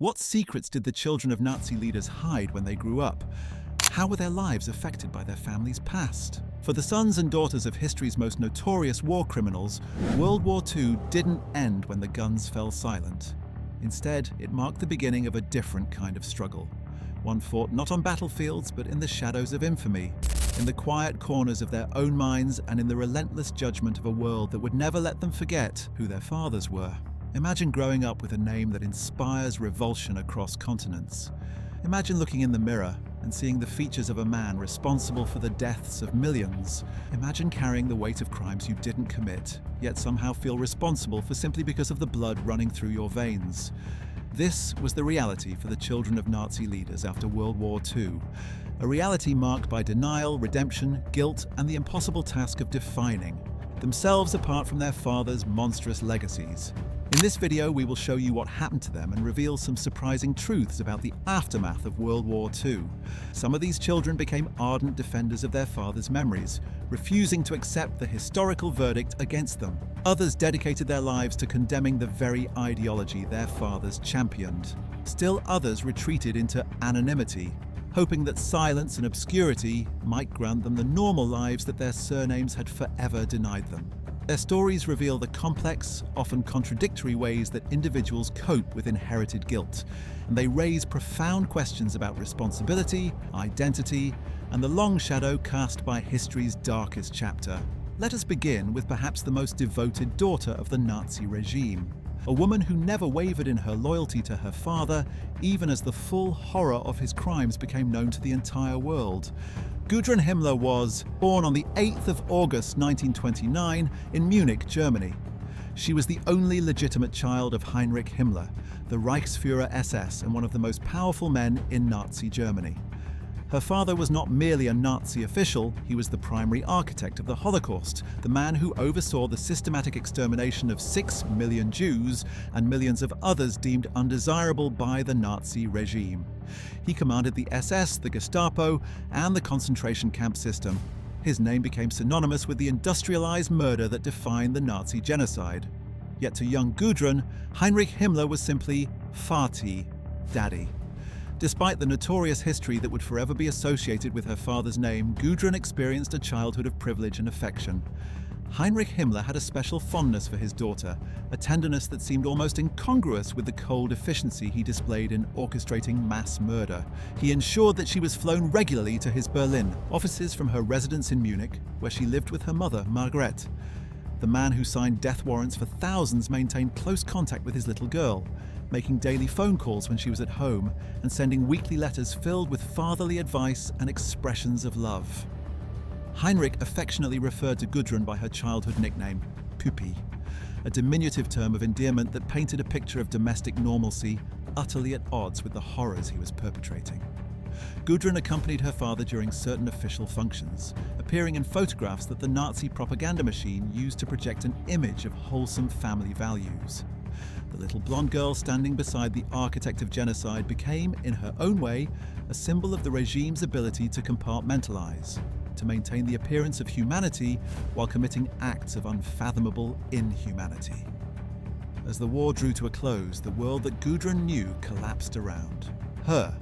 What secrets did the children of Nazi leaders hide when they grew up? How were their lives affected by their family's past? For the sons and daughters of history's most notorious war criminals, World War II didn't end when the guns fell silent. Instead, it marked the beginning of a different kind of struggle. One fought not on battlefields, but in the shadows of infamy, in the quiet corners of their own minds, and in the relentless judgment of a world that would never let them forget who their fathers were. Imagine growing up with a name that inspires revulsion across continents. Imagine looking in the mirror and seeing the features of a man responsible for the deaths of millions. Imagine carrying the weight of crimes you didn't commit, yet somehow feel responsible for simply because of the blood running through your veins. This was the reality for the children of Nazi leaders after World War II. A reality marked by denial, redemption, guilt, and the impossible task of defining themselves apart from their fathers' monstrous legacies. In this video, we will show you what happened to them and reveal some surprising truths about the aftermath of World War II. Some of these children became ardent defenders of their fathers' memories, refusing to accept the historical verdict against them. Others dedicated their lives to condemning the very ideology their fathers championed. Still others retreated into anonymity, hoping that silence and obscurity might grant them the normal lives that their surnames had forever denied them. Their stories reveal the complex, often contradictory ways that individuals cope with inherited guilt, and they raise profound questions about responsibility, identity, and the long shadow cast by history's darkest chapter. Let us begin with perhaps the most devoted daughter of the Nazi regime, a woman who never wavered in her loyalty to her father, even as the full horror of his crimes became known to the entire world. Gudrun Himmler was born on the 8th of August 1929 in Munich, Germany. She was the only legitimate child of Heinrich Himmler, the Reichsführer SS and one of the most powerful men in Nazi Germany. Her father was not merely a Nazi official, he was the primary architect of the Holocaust, the man who oversaw the systematic extermination of 6 million Jews and millions of others deemed undesirable by the Nazi regime. He commanded the SS, the Gestapo, and the concentration camp system. His name became synonymous with the industrialized murder that defined the Nazi genocide. Yet to young Gudrun, Heinrich Himmler was simply Vati, Daddy. Despite the notorious history that would forever be associated with her father's name, Gudrun experienced a childhood of privilege and affection. Heinrich Himmler had a special fondness for his daughter, a tenderness that seemed almost incongruous with the cold efficiency he displayed in orchestrating mass murder. He ensured that she was flown regularly to his Berlin offices from her residence in Munich, where she lived with her mother, Margrethe. The man who signed death warrants for thousands maintained close contact with his little girl, making daily phone calls when she was at home and sending weekly letters filled with fatherly advice and expressions of love. Heinrich affectionately referred to Gudrun by her childhood nickname, Püppi, a diminutive term of endearment that painted a picture of domestic normalcy utterly at odds with the horrors he was perpetrating. Gudrun accompanied her father during certain official functions, appearing in photographs that the Nazi propaganda machine used to project an image of wholesome family values. The little blonde girl standing beside the architect of genocide became, in her own way, a symbol of the regime's ability to compartmentalize, to maintain the appearance of humanity while committing acts of unfathomable inhumanity. As the war drew to a close, the world that Gudrun knew collapsed around her.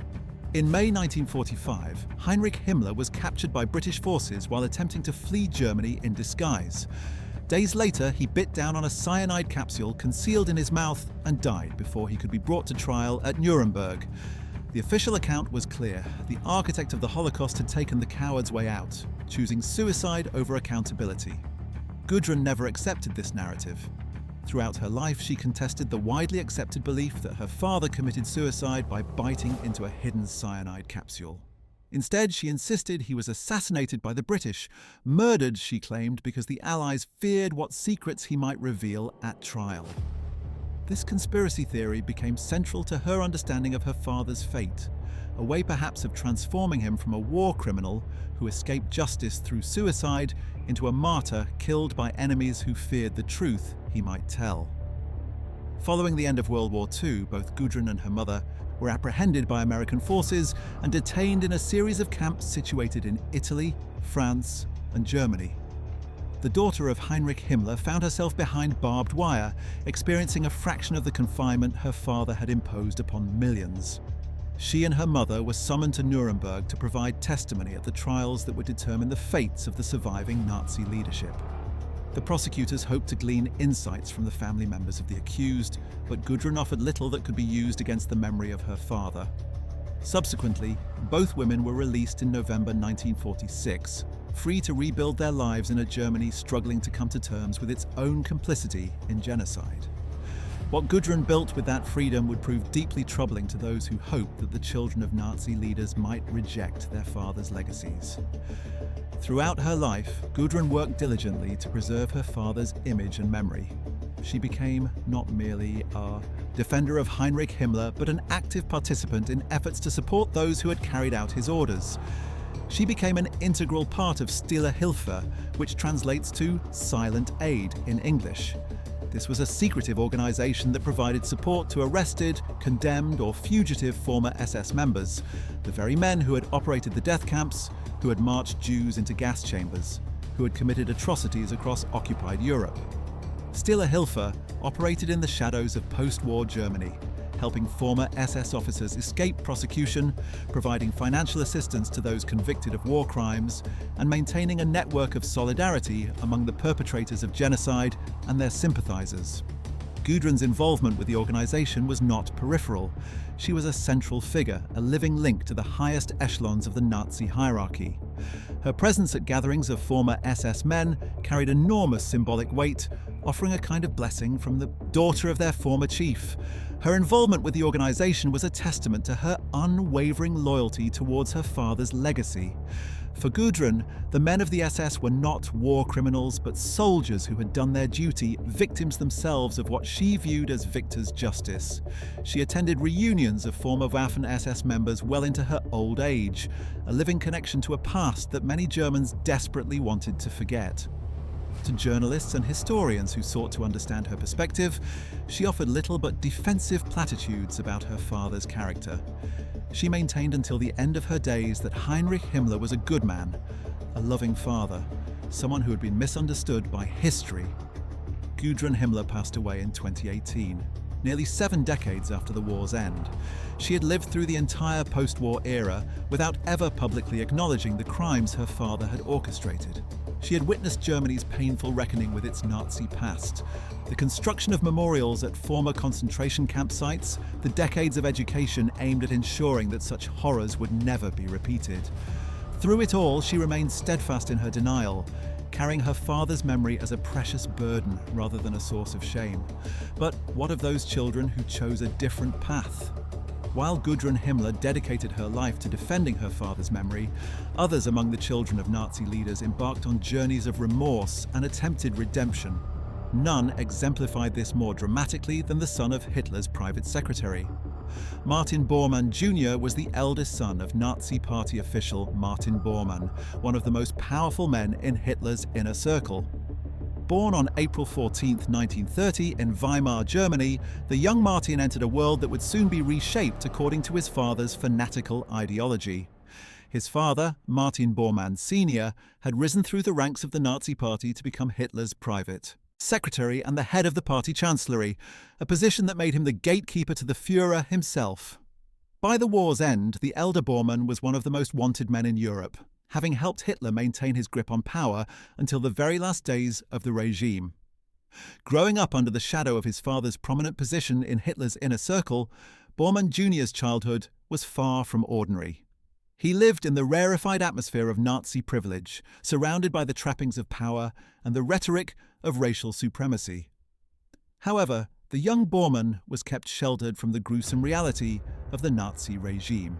In May 1945, Heinrich Himmler was captured by British forces while attempting to flee Germany in disguise. Days later, he bit down on a cyanide capsule concealed in his mouth and died before he could be brought to trial at Nuremberg. The official account was clear. The architect of the Holocaust had taken the coward's way out, choosing suicide over accountability. Gudrun never accepted this narrative. Throughout her life, she contested the widely accepted belief that her father committed suicide by biting into a hidden cyanide capsule. Instead, she insisted he was assassinated by the British, murdered, she claimed, because the Allies feared what secrets he might reveal at trial. This conspiracy theory became central to her understanding of her father's fate, a way perhaps of transforming him from a war criminal who escaped justice through suicide into a martyr killed by enemies who feared the truth he might tell. Following the end of World War II, both Gudrun and her mother were apprehended by American forces and detained in a series of camps situated in Italy, France, and Germany. the daughter of Heinrich Himmler found herself behind barbed wire, experiencing a fraction of the confinement her father had imposed upon millions. She and her mother were summoned to Nuremberg to provide testimony at the trials that would determine the fates of the surviving Nazi leadership. The prosecutors hoped to glean insights from the family members of the accused, but Gudrun offered little that could be used against the memory of her father. Subsequently, both women were released in November 1946, free to rebuild their lives in a Germany struggling to come to terms with its own complicity in genocide. What Gudrun built with that freedom would prove deeply troubling to those who hoped that the children of Nazi leaders might reject their father's legacies. Throughout her life, Gudrun worked diligently to preserve her father's image and memory. She became not merely a defender of Heinrich Himmler, but an active participant in efforts to support those who had carried out his orders. She became an integral part of Stille Hilfe, which translates to silent aid in English. This was a secretive organization that provided support to arrested, condemned, or fugitive former SS members, the very men who had operated the death camps, who had marched Jews into gas chambers, who had committed atrocities across occupied Europe. Stille Hilfe operated in the shadows of post-war Germany, helping former SS officers escape prosecution, providing financial assistance to those convicted of war crimes, and maintaining a network of solidarity among the perpetrators of genocide and their sympathizers. Gudrun's involvement with the organization was not peripheral. She was a central figure, a living link to the highest echelons of the Nazi hierarchy. Her presence at gatherings of former SS men carried enormous symbolic weight, offering a kind of blessing from the daughter of their former chief. Her involvement with the organization was a testament to her unwavering loyalty towards her father's legacy. For Gudrun, the men of the SS were not war criminals, but soldiers who had done their duty, victims themselves of what she viewed as victor's justice. She attended reunions of former Waffen-SS members well into her old age, a living connection to a past that many Germans desperately wanted to forget. To journalists and historians who sought to understand her perspective, she offered little but defensive platitudes about her father's character. She maintained until the end of her days that Heinrich Himmler was a good man, a loving father, someone who had been misunderstood by history. Gudrun Himmler passed away in 2018, nearly 7 decades after the war's end. She had lived through the entire post-war era without ever publicly acknowledging the crimes her father had orchestrated. She had witnessed Germany's painful reckoning with its Nazi past, the construction of memorials at former concentration camp sites, the decades of education aimed at ensuring that such horrors would never be repeated. Through it all, she remained steadfast in her denial, carrying her father's memory as a precious burden rather than a source of shame. But what of those children who chose a different path? While Gudrun Himmler dedicated her life to defending her father's memory, others among the children of Nazi leaders embarked on journeys of remorse and attempted redemption. None exemplified this more dramatically than the son of Hitler's private secretary. Martin Bormann Jr. was the eldest son of Nazi party official Martin Bormann, one of the most powerful men in Hitler's inner circle. Born on April 14, 1930 in Weimar, Germany, the young Martin entered a world that would soon be reshaped according to his father's fanatical ideology. His father, Martin Bormann Sr., had risen through the ranks of the Nazi Party to become Hitler's private secretary and the head of the party chancellery, a position that made him the gatekeeper to the Führer himself. By the war's end, the elder Bormann was one of the most wanted men in Europe, having helped Hitler maintain his grip on power until the very last days of the regime. Growing up under the shadow of his father's prominent position in Hitler's inner circle, Bormann Jr.'s childhood was far from ordinary. He lived in the rarefied atmosphere of Nazi privilege, surrounded by the trappings of power and the rhetoric of racial supremacy. However, the young Bormann was kept sheltered from the gruesome reality of the Nazi regime.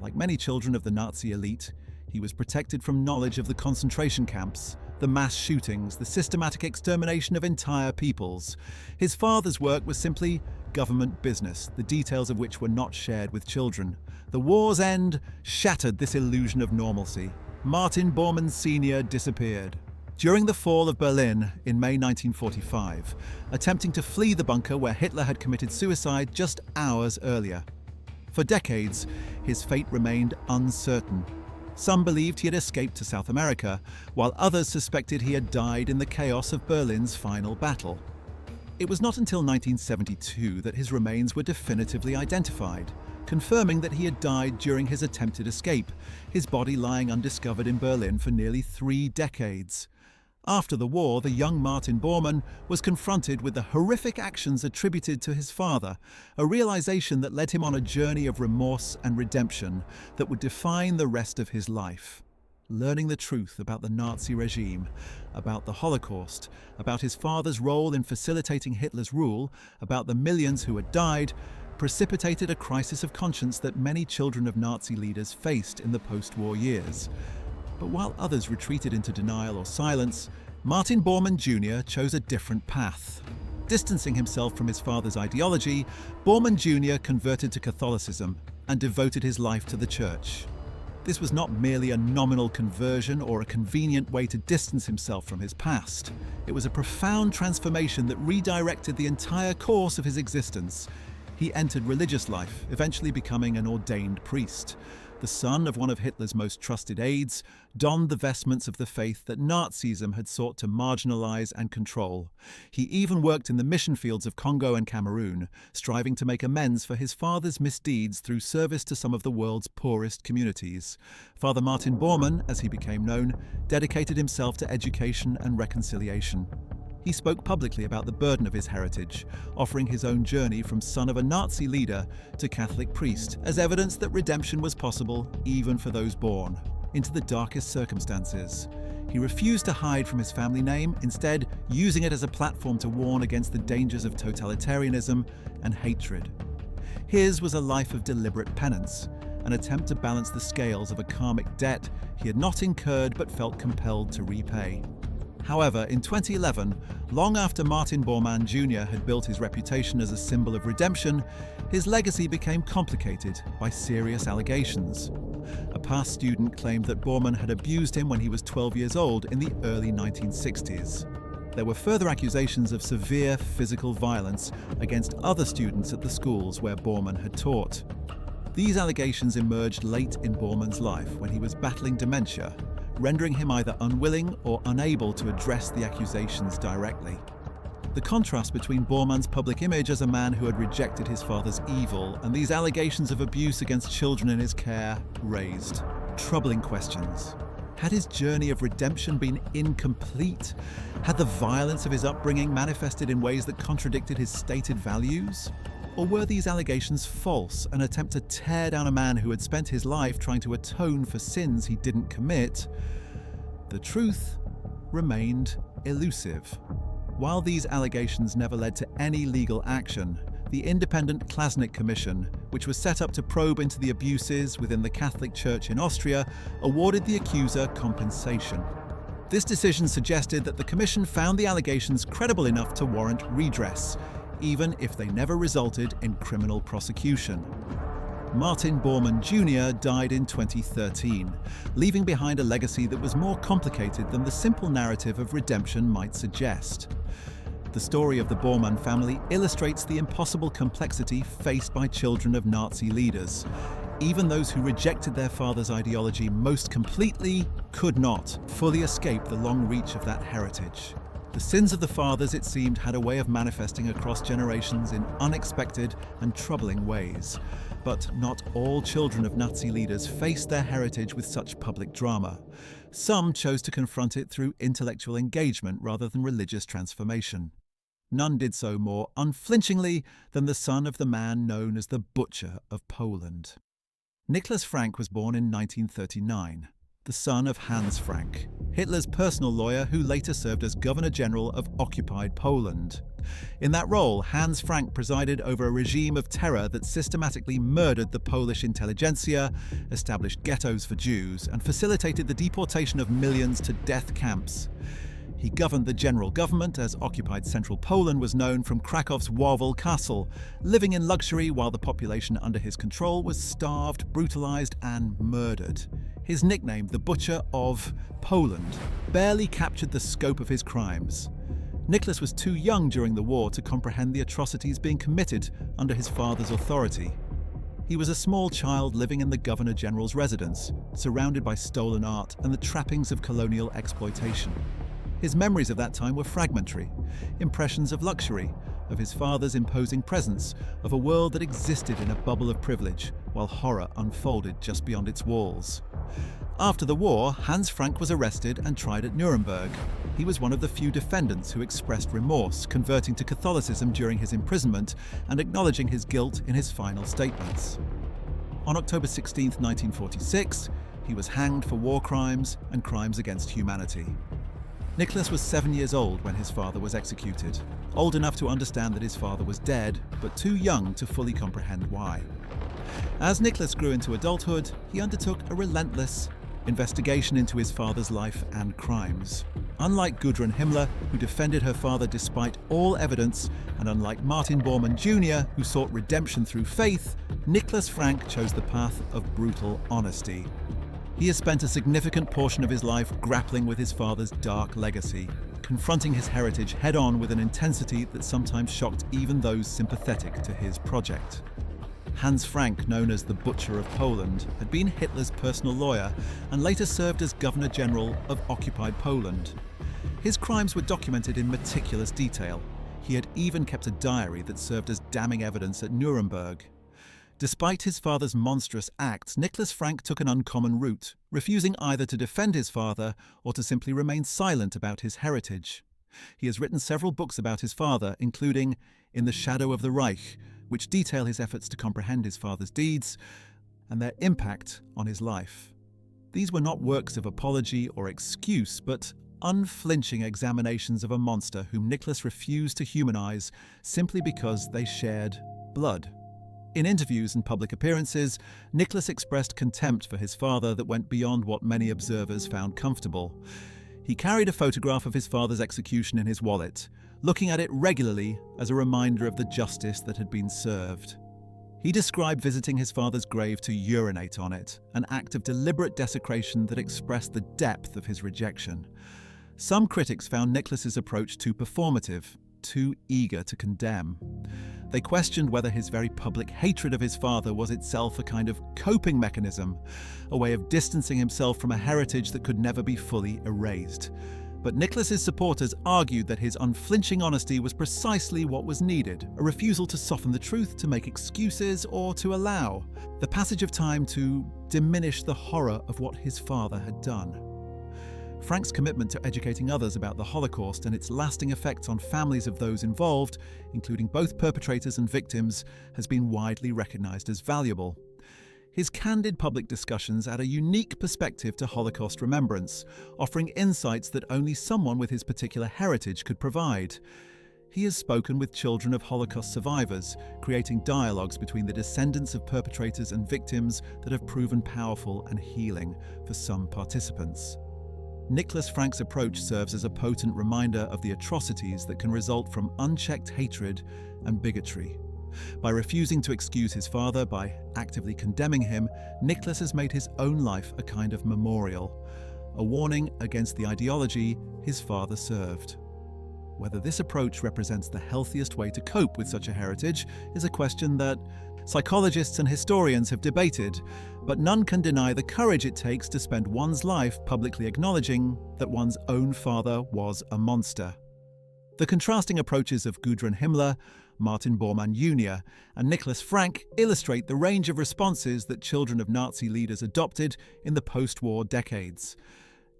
Like many children of the Nazi elite, he was protected from knowledge of the concentration camps, the mass shootings, the systematic extermination of entire peoples. His father's work was simply government business, the details of which were not shared with children. The war's end shattered this illusion of normalcy. Martin Bormann Sr. disappeared during the fall of Berlin in May 1945, attempting to flee the bunker where Hitler had committed suicide just hours earlier. For decades, his fate remained uncertain. Some believed he had escaped to South America, while others suspected he had died in the chaos of Berlin's final battle. It was not until 1972 that his remains were definitively identified, confirming that he had died during his attempted escape, his body lying undiscovered in Berlin for nearly 3 decades. After the war, the young Martin Bormann was confronted with the horrific actions attributed to his father, a realization that led him on a journey of remorse and redemption that would define the rest of his life. Learning the truth about the Nazi regime, about the Holocaust, about his father's role in facilitating Hitler's rule, about the millions who had died, precipitated a crisis of conscience that many children of Nazi leaders faced in the post-war years. But while others retreated into denial or silence, Martin Bormann Jr. chose a different path. Distancing himself from his father's ideology, Bormann Jr. converted to Catholicism and devoted his life to the church. This was not merely a nominal conversion or a convenient way to distance himself from his past. It was a profound transformation that redirected the entire course of his existence. He entered religious life, eventually becoming an ordained priest. The son of one of Hitler's most trusted aides, donned the vestments of the faith that Nazism had sought to marginalize and control. He even worked in the mission fields of Congo and Cameroon, striving to make amends for his father's misdeeds through service to some of the world's poorest communities. Father Martin Bormann, as he became known, dedicated himself to education and reconciliation. He spoke publicly about the burden of his heritage, offering his own journey from son of a Nazi leader to Catholic priest as evidence that redemption was possible even for those born into the darkest circumstances. He refused to hide from his family name, instead using it as a platform to warn against the dangers of totalitarianism and hatred. His was a life of deliberate penance, an attempt to balance the scales of a karmic debt he had not incurred but felt compelled to repay. However, in 2011, long after Martin Bormann Jr. had built his reputation as a symbol of redemption, his legacy became complicated by serious allegations. A past student claimed that Bormann had abused him when he was 12 years old in the early 1960s. There were further accusations of severe physical violence against other students at the schools where Bormann had taught. These allegations emerged late in Bormann's life when he was battling dementia, rendering him either unwilling or unable to address the accusations directly. The contrast between Bormann's public image as a man who had rejected his father's evil and these allegations of abuse against children in his care raised troubling questions. Had his journey of redemption been incomplete? Had the violence of his upbringing manifested in ways that contradicted his stated values? Or were these allegations false, an attempt to tear down a man who had spent his life trying to atone for sins he didn't commit? The truth remained elusive. While these allegations never led to any legal action, the independent Klasnik Commission, which was set up to probe into the abuses within the Catholic Church in Austria, awarded the accuser compensation. This decision suggested that the commission found the allegations credible enough to warrant redress, even if they never resulted in criminal prosecution. Martin Bormann Jr. died in 2013, leaving behind a legacy that was more complicated than the simple narrative of redemption might suggest. The story of the Bormann family illustrates the impossible complexity faced by children of Nazi leaders. Even those who rejected their father's ideology most completely could not fully escape the long reach of that heritage. The sins of the fathers, it seemed, had a way of manifesting across generations in unexpected and troubling ways. But not all children of Nazi leaders faced their heritage with such public drama. Some chose to confront it through intellectual engagement rather than religious transformation. None did so more unflinchingly than the son of the man known as the Butcher of Poland. Nicholas Frank was born in 1939. The son of Hans Frank, Hitler's personal lawyer who later served as Governor General of occupied Poland. In that role, Hans Frank presided over a regime of terror that systematically murdered the Polish intelligentsia, established ghettos for Jews, and facilitated the deportation of millions to death camps. He governed the general government as occupied central Poland was known from Krakow's Wawel Castle, living in luxury while the population under his control was starved, brutalized, and murdered. His nickname, the Butcher of Poland, barely captured the scope of his crimes. Nicholas was too young during the war to comprehend the atrocities being committed under his father's authority. He was a small child living in the Governor General's residence, surrounded by stolen art and the trappings of colonial exploitation. His memories of that time were fragmentary, impressions of luxury, of his father's imposing presence, of a world that existed in a bubble of privilege, while horror unfolded just beyond its walls. After the war, Hans Frank was arrested and tried at Nuremberg. He was one of the few defendants who expressed remorse, converting to Catholicism during his imprisonment and acknowledging his guilt in his final statements. On October 16, 1946, he was hanged for war crimes and crimes against humanity. Nicholas was 7 years old when his father was executed, old enough to understand that his father was dead, but too young to fully comprehend why. As Nicholas grew into adulthood, he undertook a relentless investigation into his father's life and crimes. Unlike Gudrun Himmler, who defended her father despite all evidence, and unlike Martin Bormann Jr., who sought redemption through faith, Nicholas Frank chose the path of brutal honesty. He has spent a significant portion of his life grappling with his father's dark legacy, confronting his heritage head-on with an intensity that sometimes shocked even those sympathetic to his project. Hans Frank, known as the Butcher of Poland, had been Hitler's personal lawyer and later served as Governor General of occupied Poland. His crimes were documented in meticulous detail. He had even kept a diary that served as damning evidence at Nuremberg. Despite his father's monstrous acts, Nicholas Frank took an uncommon route, refusing either to defend his father or to simply remain silent about his heritage. He has written several books about his father, including In the Shadow of the Reich, which detail his efforts to comprehend his father's deeds and their impact on his life. These were not works of apology or excuse, but unflinching examinations of a monster whom Nicholas refused to humanize simply because they shared blood. In interviews and public appearances, Nicholas expressed contempt for his father that went beyond what many observers found comfortable. He carried a photograph of his father's execution in his wallet, looking at it regularly as a reminder of the justice that had been served. He described visiting his father's grave to urinate on it, an act of deliberate desecration that expressed the depth of his rejection. Some critics found Nicholas's approach too performative, too eager to condemn. They questioned whether his very public hatred of his father was itself a kind of coping mechanism, a way of distancing himself from a heritage that could never be fully erased. But Nicholas's supporters argued that his unflinching honesty was precisely what was needed, a refusal to soften the truth, to make excuses, or to allow the passage of time to diminish the horror of what his father had done. Frank's commitment to educating others about the Holocaust and its lasting effects on families of those involved, including both perpetrators and victims, has been widely recognized as valuable. His candid public discussions add a unique perspective to Holocaust remembrance, offering insights that only someone with his particular heritage could provide. He has spoken with children of Holocaust survivors, creating dialogues between the descendants of perpetrators and victims that have proven powerful and healing for some participants. Nicholas Frank's approach serves as a potent reminder of the atrocities that can result from unchecked hatred and bigotry. By refusing to excuse his father, by actively condemning him, Nicholas has made his own life a kind of memorial, a warning against the ideology his father served. Whether this approach represents the healthiest way to cope with such a heritage is a question that psychologists and historians have debated, but none can deny the courage it takes to spend one's life publicly acknowledging that one's own father was a monster. The contrasting approaches of Gudrun Himmler, Martin Bormann Jr., and Nicholas Frank illustrate the range of responses that children of Nazi leaders adopted in the post-war decades.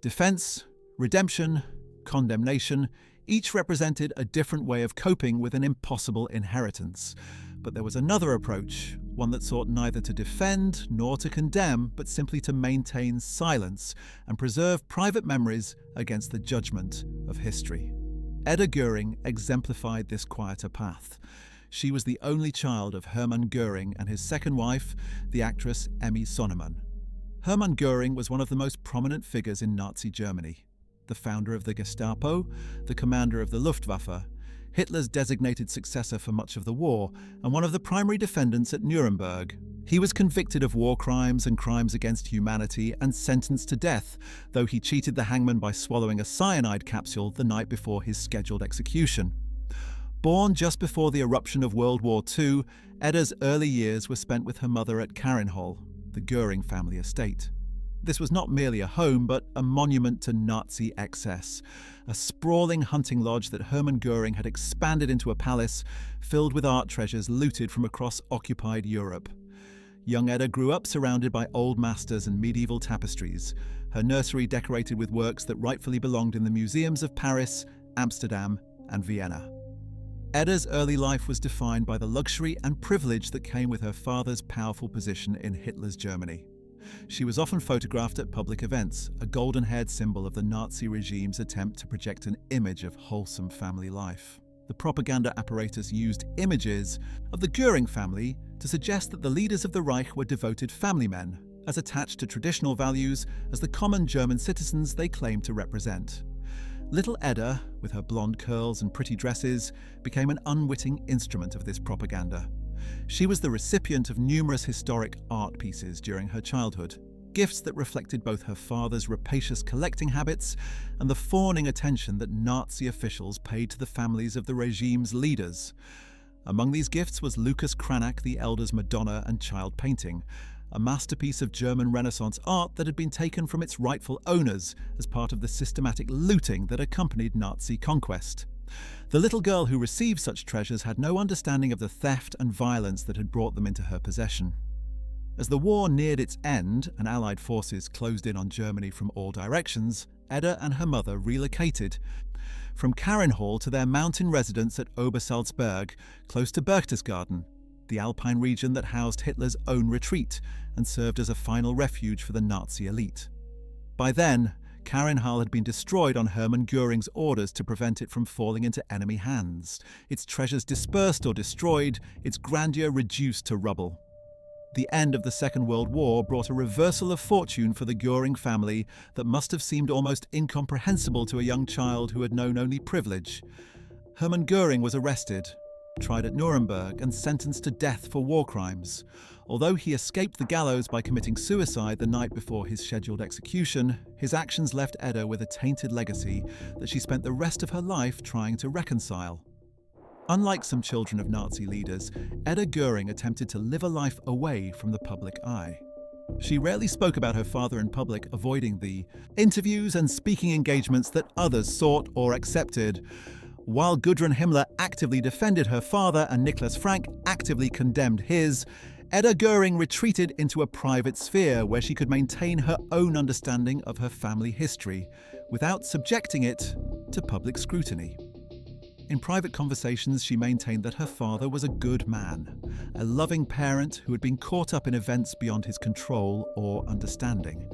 Defense, redemption, condemnation, each represented a different way of coping with an impossible inheritance. But there was another approach, one that sought neither to defend nor to condemn, but simply to maintain silence and preserve private memories against the judgment of history. Edda Goering exemplified this quieter path. She was the only child of Hermann Goering and his second wife, the actress Emmy Sonnemann. Hermann Goering was one of the most prominent figures in Nazi Germany. The founder of the Gestapo, the commander of the Luftwaffe, Hitler's designated successor for much of the war, and one of the primary defendants at Nuremberg. He was convicted of war crimes and crimes against humanity and sentenced to death, though he cheated the hangman by swallowing a cyanide capsule the night before his scheduled execution. Born just before the eruption of World War II, Edda's early years were spent with her mother at Karinhall, the Göring family estate. This was not merely a home, but a monument to Nazi excess, a sprawling hunting lodge that Hermann Göring had expanded into a palace filled with art treasures looted from across occupied Europe. Young Edda grew up surrounded by old masters and medieval tapestries, her nursery decorated with works that rightfully belonged in the museums of Paris, Amsterdam, and Vienna. Edda's early life was defined by the luxury and privilege that came with her father's powerful position in Hitler's Germany. She was often photographed at public events, a golden-haired symbol of the Nazi regime's attempt to project an image of wholesome family life. The propaganda apparatus used images of the Göring family to suggest that the leaders of the Reich were devoted family men, as attached to traditional values as the common German citizens they claimed to represent. Little Edda, with her blonde curls and pretty dresses, became an unwitting instrument of this propaganda. She was the recipient of numerous historic art pieces during her childhood, gifts that reflected both her father's rapacious collecting habits and the fawning attention that Nazi officials paid to the families of the regime's leaders. Among these gifts was Lucas Cranach the Elder's Madonna and Child painting, a masterpiece of German Renaissance art that had been taken from its rightful owners as part of the systematic looting that accompanied Nazi conquest. The little girl who received such treasures had no understanding of the theft and violence that had brought them into her possession. As the war neared its end and Allied forces closed in on Germany from all directions, Edda and her mother relocated from Karinhall to their mountain residence at Obersalzberg, close to Berchtesgaden, the alpine region that housed Hitler's own retreat and served as a final refuge for the Nazi elite. By then, Karinhall had been destroyed on Hermann Göring's orders to prevent it from falling into enemy hands, its treasures dispersed or destroyed, its grandeur reduced to rubble. The end of the Second World War brought a reversal of fortune for the Göring family that must have seemed almost incomprehensible to a young child who had known only privilege. Hermann Göring was arrested, tried at Nuremberg, and sentenced to death for war crimes. Although he escaped the gallows by committing suicide the night before his scheduled execution, his actions left Edda with a tainted legacy that she spent the rest of her life trying to reconcile. Unlike some children of Nazi leaders, Edda Göring attempted to live a life away from the public eye. She rarely spoke about her father in public, avoiding the interviews and speaking engagements that others sought or accepted. While Gudrun Himmler actively defended her father and Niklas Frank actively condemned his, Edda Göring retreated into a private sphere where she could maintain her own understanding of her family history without subjecting it to public scrutiny. In private conversations, she maintained that her father was a good man, a loving parent who had been caught up in events beyond his control or understanding.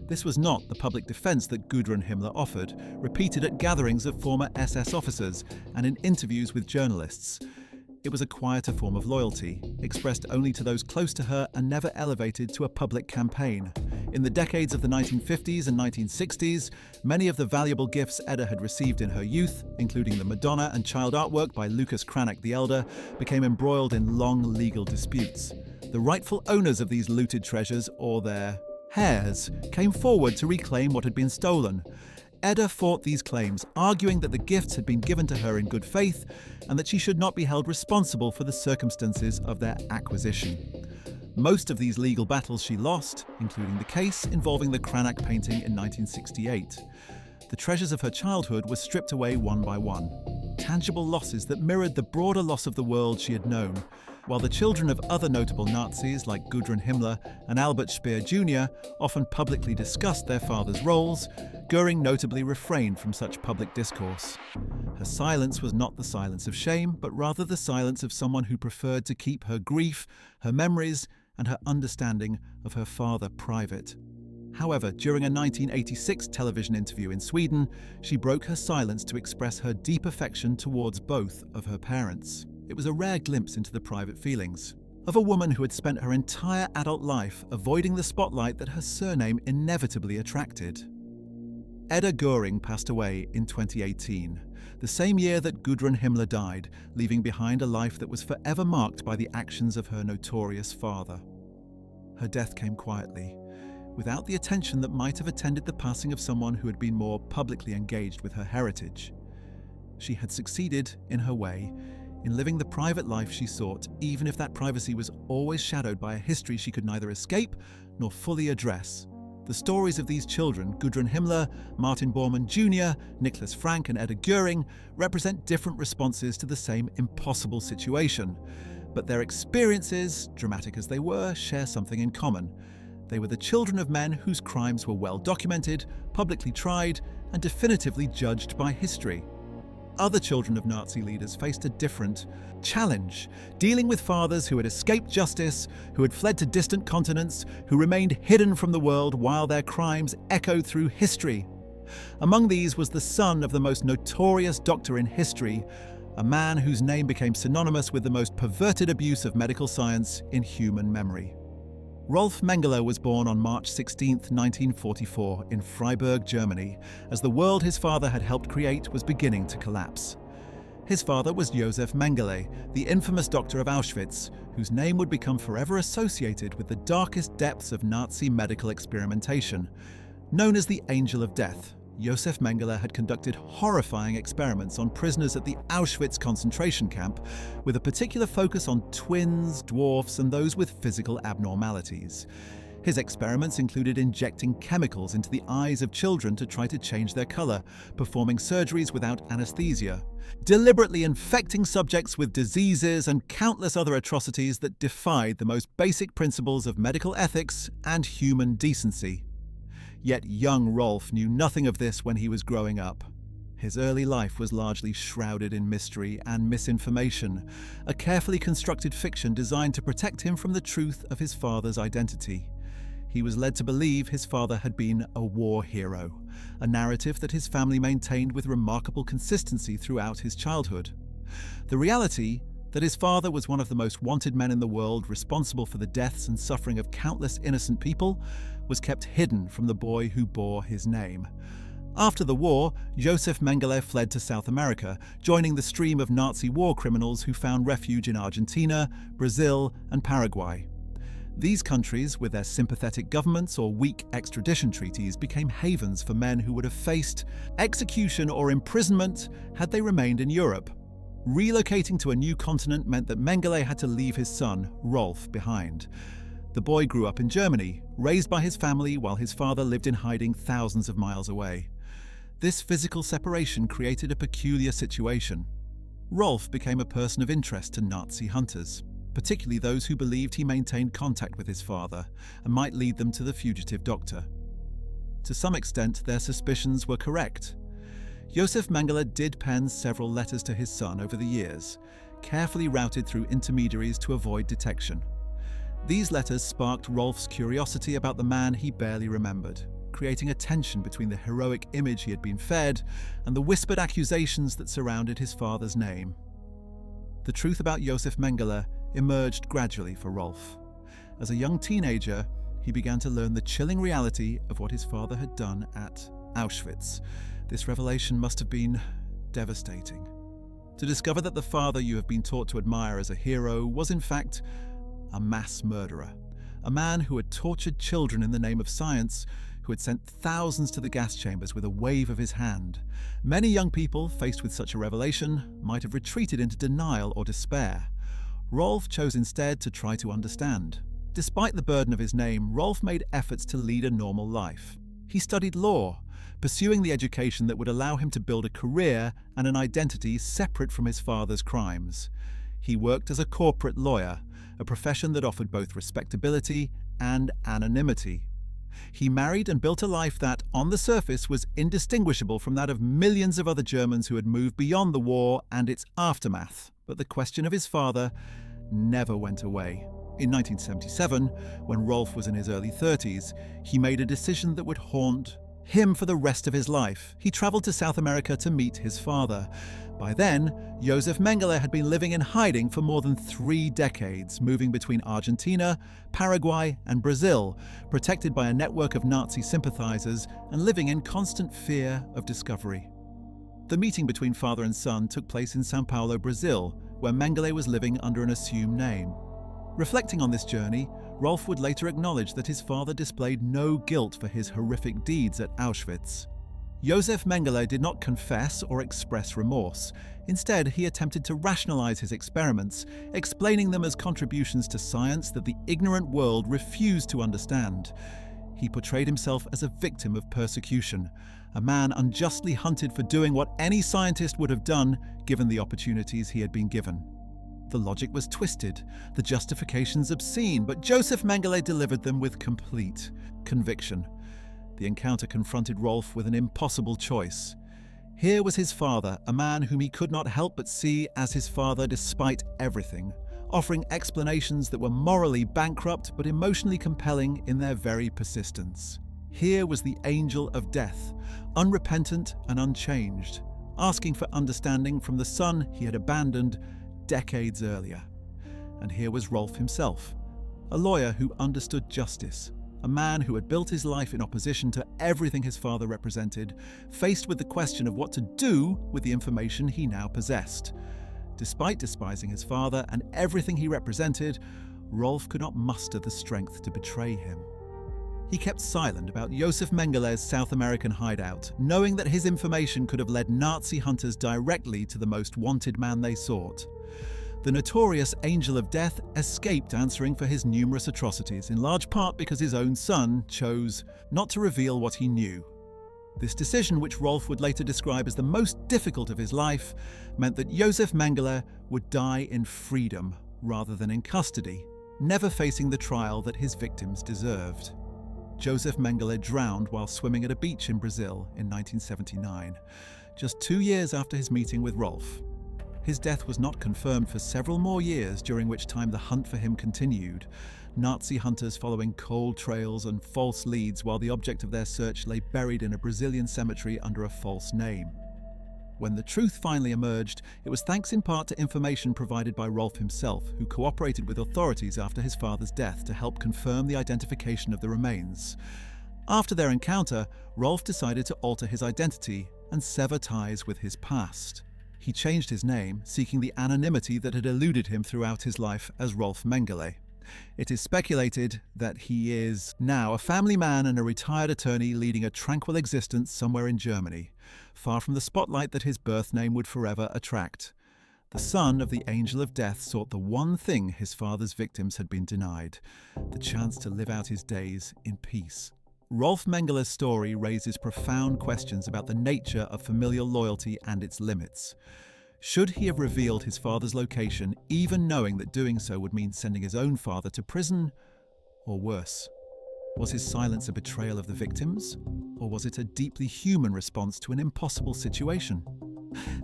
This was not the public defense that Gudrun Himmler offered, repeated at gatherings of former SS officers and in interviews with journalists. It was a quieter form of loyalty, expressed only to those close to her and never elevated to a public campaign. In the decades of the 1950s and 1960s, many of the valuable gifts Edda had received in her youth, including the Madonna and Child artwork by Lucas Cranach the Elder, became embroiled in long legal disputes. The rightful owners of these looted treasures, or their heirs, came forward to reclaim what had been stolen. Edda fought these claims, arguing that the gifts had been given to her in good faith and that she should not be held responsible for the circumstances of their acquisition. Most of these legal battles she lost, including the case involving the Cranach painting in 1968. The treasures of her childhood were stripped away one by one, tangible losses that mirrored the broader loss of the world she had known. While the children of other notable Nazis like Gudrun Himmler and Albert Speer Jr. often publicly discussed their father's roles, Göring notably refrained from such public discourse. Her silence was not the silence of shame, but rather the silence of someone who preferred to keep her grief, her memories, and her understanding of her father private. However, during a 1986 television interview in Sweden, she broke her silence to express her deep affection towards both of her parents. It was a rare glimpse into the private feelings of a woman who had spent her entire adult life avoiding the spotlight that her surname inevitably attracted. Edda Göring passed away in 2018, the same year that Gudrun Himmler died, leaving behind a life that was forever marked by the actions of her notorious father. Her death came quietly, without the attention that might have attended the passing of someone who had been more publicly engaged with her heritage. She had succeeded, in her way, in living the private life she sought, even if that privacy was always shadowed by a history she could neither escape nor fully address. The stories of these children, Gudrun Himmler, Martin Bormann Jr., Nicholas Frank and Edda Goering, represent different responses to the same impossible situation. But their experiences, dramatic as they were, share something in common. They were the children of men whose crimes were well documented, publicly tried, and definitively judged by history. Other children of Nazi leaders faced a different challenge, dealing with fathers who had escaped justice, who had fled to distant continents, who remained hidden from the world while their crimes echoed through history. Among these was the son of the most notorious doctor in history, a man whose name became synonymous with the most perverted abuse of medical science in human memory. Rolf Mengele was born on March 16, 1944, in Freiburg, Germany, as the world his father had helped create was beginning to collapse. His father was Josef Mengele, the infamous doctor of Auschwitz, whose name would become forever associated with the darkest depths of Nazi medical experimentation. Known as the Angel of Death, Josef Mengele had conducted horrifying experiments on prisoners at the Auschwitz concentration camp, with a particular focus on twins, dwarfs, and those with physical abnormalities. His experiments included injecting chemicals into the eyes of children to try to change their color, performing surgeries without anesthesia, deliberately infecting subjects with diseases, and countless other atrocities that defied the most basic principles of medical ethics and human decency. Yet young Rolf knew nothing of this when he was growing up. His early life was largely shrouded in mystery and misinformation, a carefully constructed fiction designed to protect him from the truth of his father's identity. He was led to believe his father had been a war hero, a narrative that his family maintained with remarkable consistency throughout his childhood. The reality that his father was one of the most wanted men in the world, responsible for the deaths and suffering of countless innocent people, was kept hidden from the boy who bore his name. After the war, Josef Mengele fled to South America, joining the stream of Nazi war criminals who found refuge in Argentina, Brazil, and Paraguay. These countries, with their sympathetic governments or weak extradition treaties, became havens for men who would have faced execution or imprisonment had they remained in Europe. Relocating to a new continent meant that Mengele had to leave his son, Rolf, behind. The boy grew up in Germany, raised by his family while his father lived in hiding thousands of miles away. This physical separation created a peculiar situation. Rolf became a person of interest to Nazi hunters, particularly those who believed he maintained contact with his father and might lead them to the fugitive doctor. To some extent, their suspicions were correct. Josef Mengele did pen several letters to his son over the years, carefully routed through intermediaries to avoid detection. These letters sparked Rolf's curiosity about the man he barely remembered, creating a tension between the heroic image he had been fed and the whispered accusations that surrounded his father's name. The truth about Josef Mengele emerged gradually for Rolf. As a young teenager, he began to learn the chilling reality of what his father had done at Auschwitz. This revelation must have been devastating. To discover that the father you have been taught to admire as a hero was in fact a mass murderer, a man who had tortured children in the name of science, who had sent thousands to the gas chambers with a wave of his hand. Many young people, faced with such a revelation, might have retreated into denial or despair. Rolf chose instead to try to understand. Despite the burden of his name, Rolf made efforts to lead a normal life. He studied law, pursuing the education that would allow him to build a career and an identity separate from his father's crimes. He worked as a corporate lawyer, a profession that offered both respectability and anonymity. He married and built a life that, on the surface, was indistinguishable from that of millions of other Germans who had moved beyond the war and its aftermath. But the question of his father never went away. In 1977, when Rolf was in his early 30s, he made a decision that would haunt him for the rest of his life. He traveled to South America to meet his father. By then, Josef Mengele had been living in hiding for more than 3 decades, moving between Argentina, Paraguay, and Brazil, protected by a network of Nazi sympathizers and living in constant fear of discovery. The meeting between father and son took place in São Paulo, Brazil, where Mengele was living under an assumed name. Reflecting on this journey, Rolf would later acknowledge that his father displayed no guilt for his horrific deeds at Auschwitz. Josef Mengele did not confess or express remorse. Instead, he attempted to rationalize his experiments, explaining them as contributions to science that the ignorant world refused to understand. He portrayed himself as a victim of persecution, a man unjustly hunted for doing what any scientist would have done given the opportunities he had been given. The logic was twisted, the justifications obscene, but Josef Mengele delivered them with complete conviction. The encounter confronted Rolf with an impossible choice. Here was his father, a man whom he could not help but see as his father despite everything, offering explanations that were morally bankrupt but emotionally compelling in their very persistence. Here was the angel of death, unrepentant and unchanged, asking for understanding from the son he had abandoned decades earlier. And here was Rolf himself, a lawyer who understood justice, a man who had built his life in opposition to everything his father represented, faced with the question of what to do with the information he now possessed. Despite despising his father and everything he represented, Rolf could not muster the strength to betray him. He kept silent about Josef Mengele's South American hideout, knowing that his information could have led Nazi hunters directly to the most wanted man they sought. The notorious Angel of Death escaped answering for his numerous atrocities, in large part because his own son chose not to reveal what he knew. This decision, which Rolf would later describe as the most difficult of his life, meant that Josef Mengele would die in freedom rather than in custody, never facing the trial that his victims deserved. Josef Mengele drowned while swimming at a beach in Brazil in 1979, just 2 years after his meeting with Rolf. His death was not confirmed for several more years, during which time the hunt for him continued, Nazi hunters following cold trails and false leads while the object of their search lay buried in a Brazilian cemetery under a false name. When the truth finally emerged, it was thanks in part to information provided by Rolf himself, who cooperated with authorities after his father's death to help confirm the identification of the remains. After their encounter, Rolf decided to alter his identity and sever ties with his past. He changed his name, seeking the anonymity that had eluded him throughout his life as Rolf Mengele. It is speculated that he is now a family man and a retired attorney leading a tranquil existence somewhere in Germany, far from the spotlight that his birth name would forever attract. The son of the Angel of Death sought the one thing his father's victims had been denied, the chance to live out his days in peace. Rolf Mengele's story raises profound questions about the nature of familial loyalty and its limits. Should he have revealed his father's location, even knowing that doing so would mean sending his own father to prison? Or worse, was his silence a betrayal of the victims? Or was it a deeply human response to an impossible situation?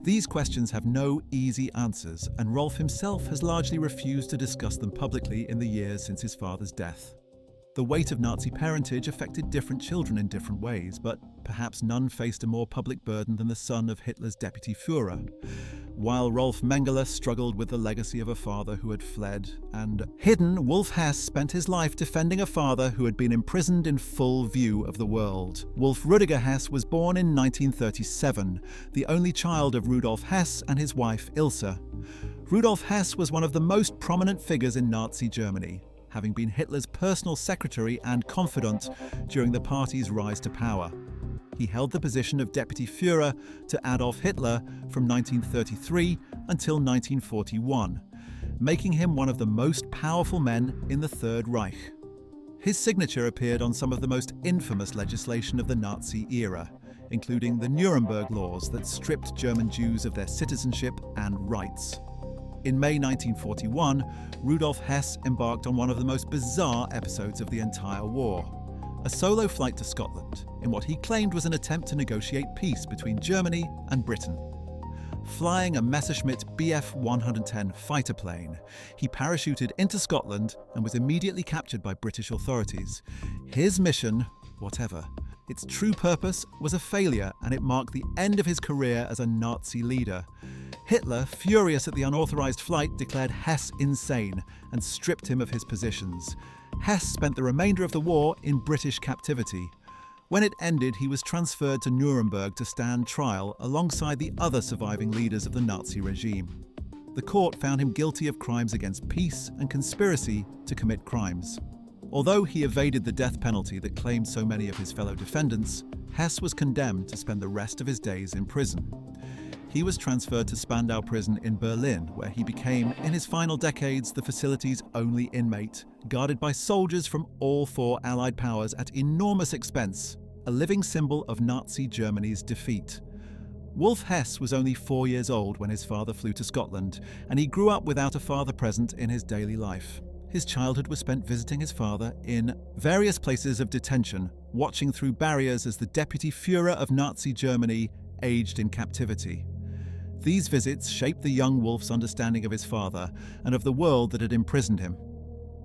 These questions have no easy answers, and Rolf himself has largely refused to discuss them publicly in the years since his father's death. The weight of Nazi parentage affected different children in different ways, but perhaps none faced a more public burden than the son of Hitler's deputy Führer. While Rolf Mengele struggled with the legacy of a father who had fled and hidden, Wolf Hess spent his life defending a father who had been imprisoned in full view of the world. Wolf Rudiger Hess was born in 1937, the only child of Rudolf Hess and his wife Ilse. Rudolf Hess was one of the most prominent figures in Nazi Germany, having been Hitler's personal secretary and confidant during the party's rise to power. He held the position of deputy Führer to Adolf Hitler from 1933 until 1941, making him one of the most powerful men in the Third Reich. His signature appeared on some of the most infamous legislation of the Nazi era, including the Nuremberg laws that stripped German Jews of their citizenship and rights. In May 1941, Rudolf Hess embarked on one of the most bizarre episodes of the entire war, a solo flight to Scotland, in what he claimed was an attempt to negotiate peace between Germany and Britain. Flying a Messerschmitt Bf 110 fighter plane, he parachuted into Scotland and was immediately captured by British authorities. His mission, whatever, its true purpose was a failure, and it marked the end of his career as a Nazi leader. Hitler, furious at the unauthorized flight, declared Hess insane and stripped him of his positions. Hess spent the remainder of the war in British captivity. When it ended, he was transferred to Nuremberg to stand trial alongside the other surviving leaders of the Nazi regime. The court found him guilty of crimes against peace and conspiracy to commit crimes. Although he evaded the death penalty that claimed so many of his fellow defendants, Hess was condemned to spend the rest of his days in prison. He was transferred to Spandau prison in Berlin, where he became, in his final decades, the facility's only inmate, guarded by soldiers from all four Allied powers at enormous expense, a living symbol of Nazi Germany's defeat. Wolf Hess was only 4 years old when his father flew to Scotland, and he grew up without a father present in his daily life. His childhood was spent visiting his father in various places of detention, watching through barriers as the Deputy Führer of Nazi Germany aged in captivity. These visits shaped the young Wolf's understanding of his father and of the world that had imprisoned him.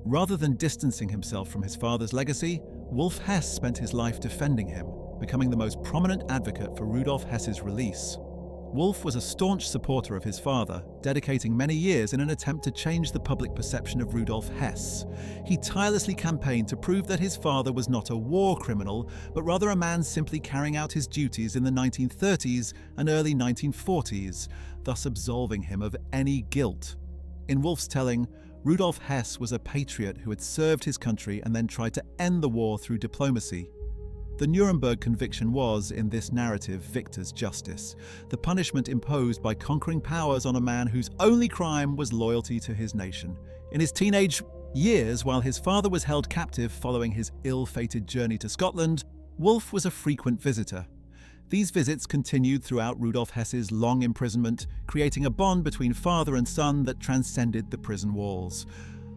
Rather than distancing himself from his father's legacy, Wolf Hess spent his life defending him, becoming the most prominent advocate for Rudolf Hess's release. Wolf was a staunch supporter of his father, dedicating many years in an attempt to change the public perception of Rudolf Hess. He tirelessly campaigned to prove that his father was not a war criminal, but rather a man simply carrying out his duties in the 1930s and early 1940s, thus absolving him of any guilt. In Wolf's telling, Rudolf Hess was a patriot who had served his country and then tried to end the war through diplomacy. The Nuremberg conviction was, in this narrative, victor's justice, the punishment imposed by conquering powers on a man whose only crime was loyalty to his nation. In his teenage years, while his father was held captive following his ill-fated journey to Scotland, Wolf was a frequent visitor. These visits continued throughout Rudolf Hess's long imprisonment, creating a bond between father and son that transcended the prison walls.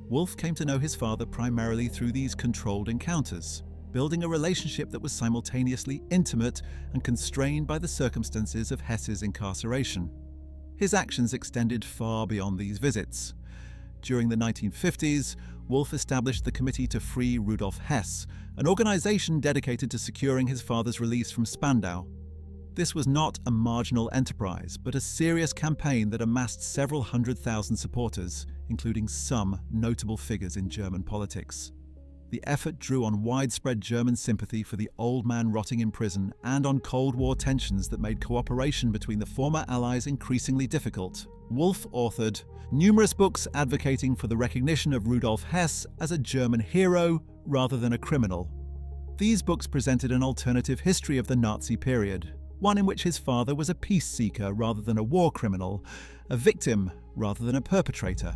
Wolf came to know his father primarily through these controlled encounters, building a relationship that was simultaneously intimate and constrained by the circumstances of Hess's incarceration. His actions extended far beyond these visits. During the 1950s, Wolf established the Committee to Free Rudolf Hess, an organization dedicated to securing his father's release from Spandau. This was not a marginal enterprise, but a serious campaign that amassed several 100,000 supporters, including some notable figures in German politics. The effort drew on widespread German sympathy for the old man rotting in prison and on Cold War tensions that made cooperation between the former Allies increasingly difficult. Wolf authored numerous books advocating for the recognition of Rudolf Hess as a German hero rather than a criminal. These books presented an alternative history of the Nazi period, one in which his father was a peace seeker rather than a war criminal, a victim rather than a perpetrator.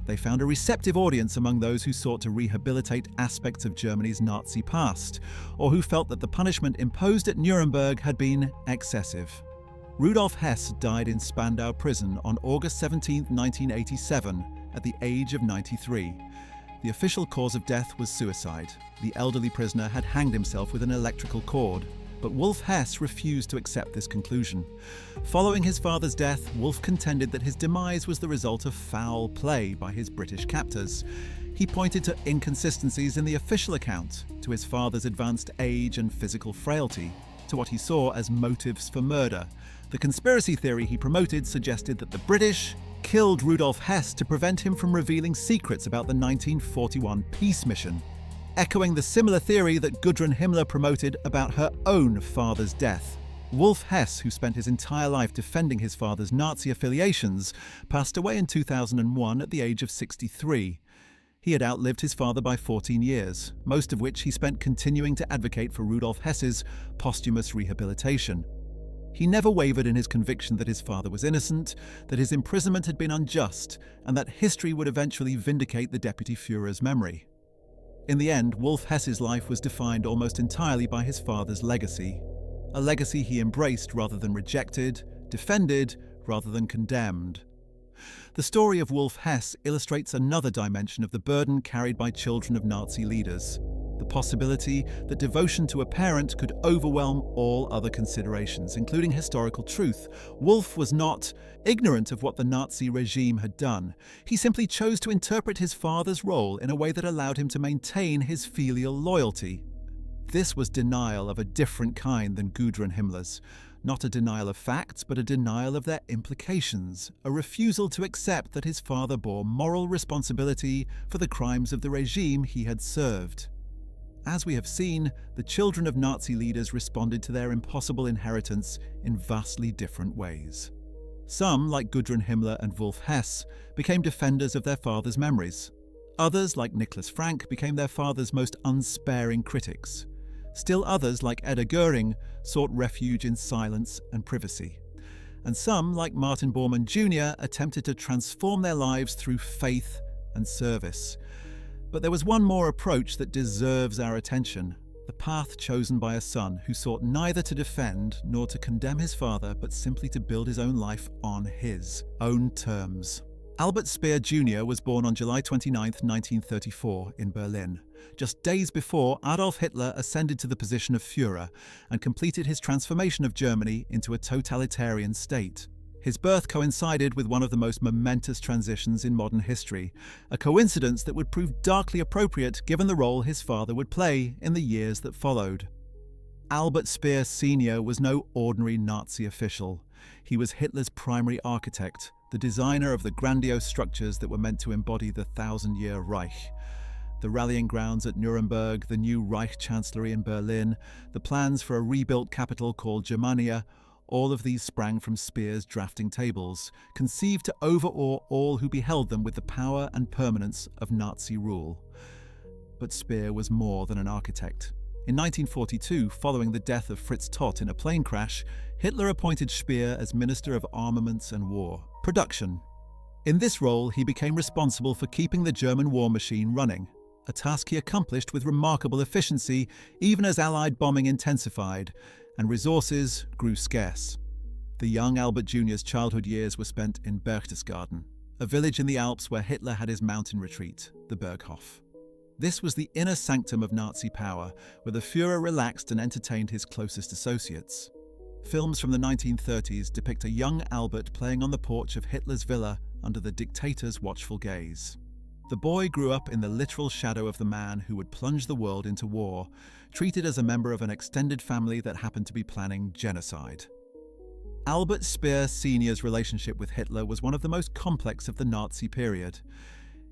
They found a receptive audience among those who sought to rehabilitate aspects of Germany's Nazi past, or who felt that the punishment imposed at Nuremberg had been excessive. Rudolf Hess died in Spandau prison on August 17, 1987, at the age of 93. The official cause of death was suicide. The elderly prisoner had hanged himself with an electrical cord. But Wolf Hess refused to accept this conclusion. Following his father's death, Wolf contended that his demise was the result of foul play by his British captors. He pointed to inconsistencies in the official account, to his father's advanced age and physical frailty, to what he saw as motives for murder. The conspiracy theory he promoted suggested that the British killed Rudolf Hess to prevent him from revealing secrets about the 1941 peace mission, echoing the similar theory that Gudrun Himmler promoted about her own father's death. Wolf Hess, who spent his entire life defending his father's Nazi affiliations, passed away in 2001 at the age of 63. He had outlived his father by 14 years, most of which he spent continuing to advocate for Rudolf Hess's posthumous rehabilitation. He never wavered in his conviction that his father was innocent, that his imprisonment had been unjust, and that history would eventually vindicate the Deputy Führer's memory. In the end, Wolf Hess's life was defined almost entirely by his father's legacy, a legacy he embraced rather than rejected, defended rather than condemned. The story of Wolf Hess illustrates another dimension of the burden carried by children of Nazi leaders, the possibility that devotion to a parent could overwhelm all other considerations, including historical truth. Wolf was not ignorant of what the Nazi regime had done. He simply chose to interpret his father's role in a way that allowed him to maintain his filial loyalty. This was denial of a different kind than Gudrun Himmler's. Not a denial of facts, but a denial of their implications, a refusal to accept that his father bore moral responsibility for the crimes of the regime he had served. As we have seen, the children of Nazi leaders responded to their impossible inheritance in vastly different ways. Some, like Gudrun Himmler and Wolf Hess, became defenders of their father's memories. Others, like Nicholas Frank, became their father's most unsparing critics. Still others, like Edda Goering, sought refuge in silence and privacy. And some, like Martin Bormann Jr., attempted to transform their lives through faith and service. But there was one more approach that deserves our attention: the path chosen by a son who sought neither to defend nor to condemn his father, but simply to build his own life on his own terms. Albert Speer Jr. was born on July 29, 1934, in Berlin, just days before Adolf Hitler ascended to the position of Führer and completed his transformation of Germany into a totalitarian state. His birth coincided with one of the most momentous transitions in modern history, a coincidence that would prove darkly appropriate given the role his father would play in the years that followed. Albert Speer Sr. was no ordinary Nazi official. He was Hitler's primary architect, the designer of the grandiose structures that were meant to embody the thousand-year Reich. The rallying grounds at Nuremberg, the new Reich Chancellery in Berlin, the plans for a rebuilt capital called Germania, all of these sprang from Speer's drafting tables, conceived to overawe all who beheld them with the power and permanence of Nazi rule. But Speer was more than an architect. In 1942, following the death of Fritz Todt in a plane crash, Hitler appointed Speer as Minister of Armaments and War Production. In this role, he became responsible for keeping the German war machine running, a task he accomplished with remarkable efficiency even as Allied bombing intensified and resources grew scarce. The young Albert Jr.'s childhood years were spent in Berchtesgaden, a village in the Alps where Hitler had his mountain retreat, the Berghof. This was the inner sanctum of Nazi power, where the Führer relaxed and entertained his closest associates. Films from the 1930s depict a young Albert playing on the porch of Hitler's villa under the dictator's watchful gaze. The boy grew up in the literal shadow of the man who would plunge the world into war, treated as a member of an extended family that happened to be planning genocide. Albert Speer Sr.'s relationship with Hitler was one of the most complex of the Nazi period.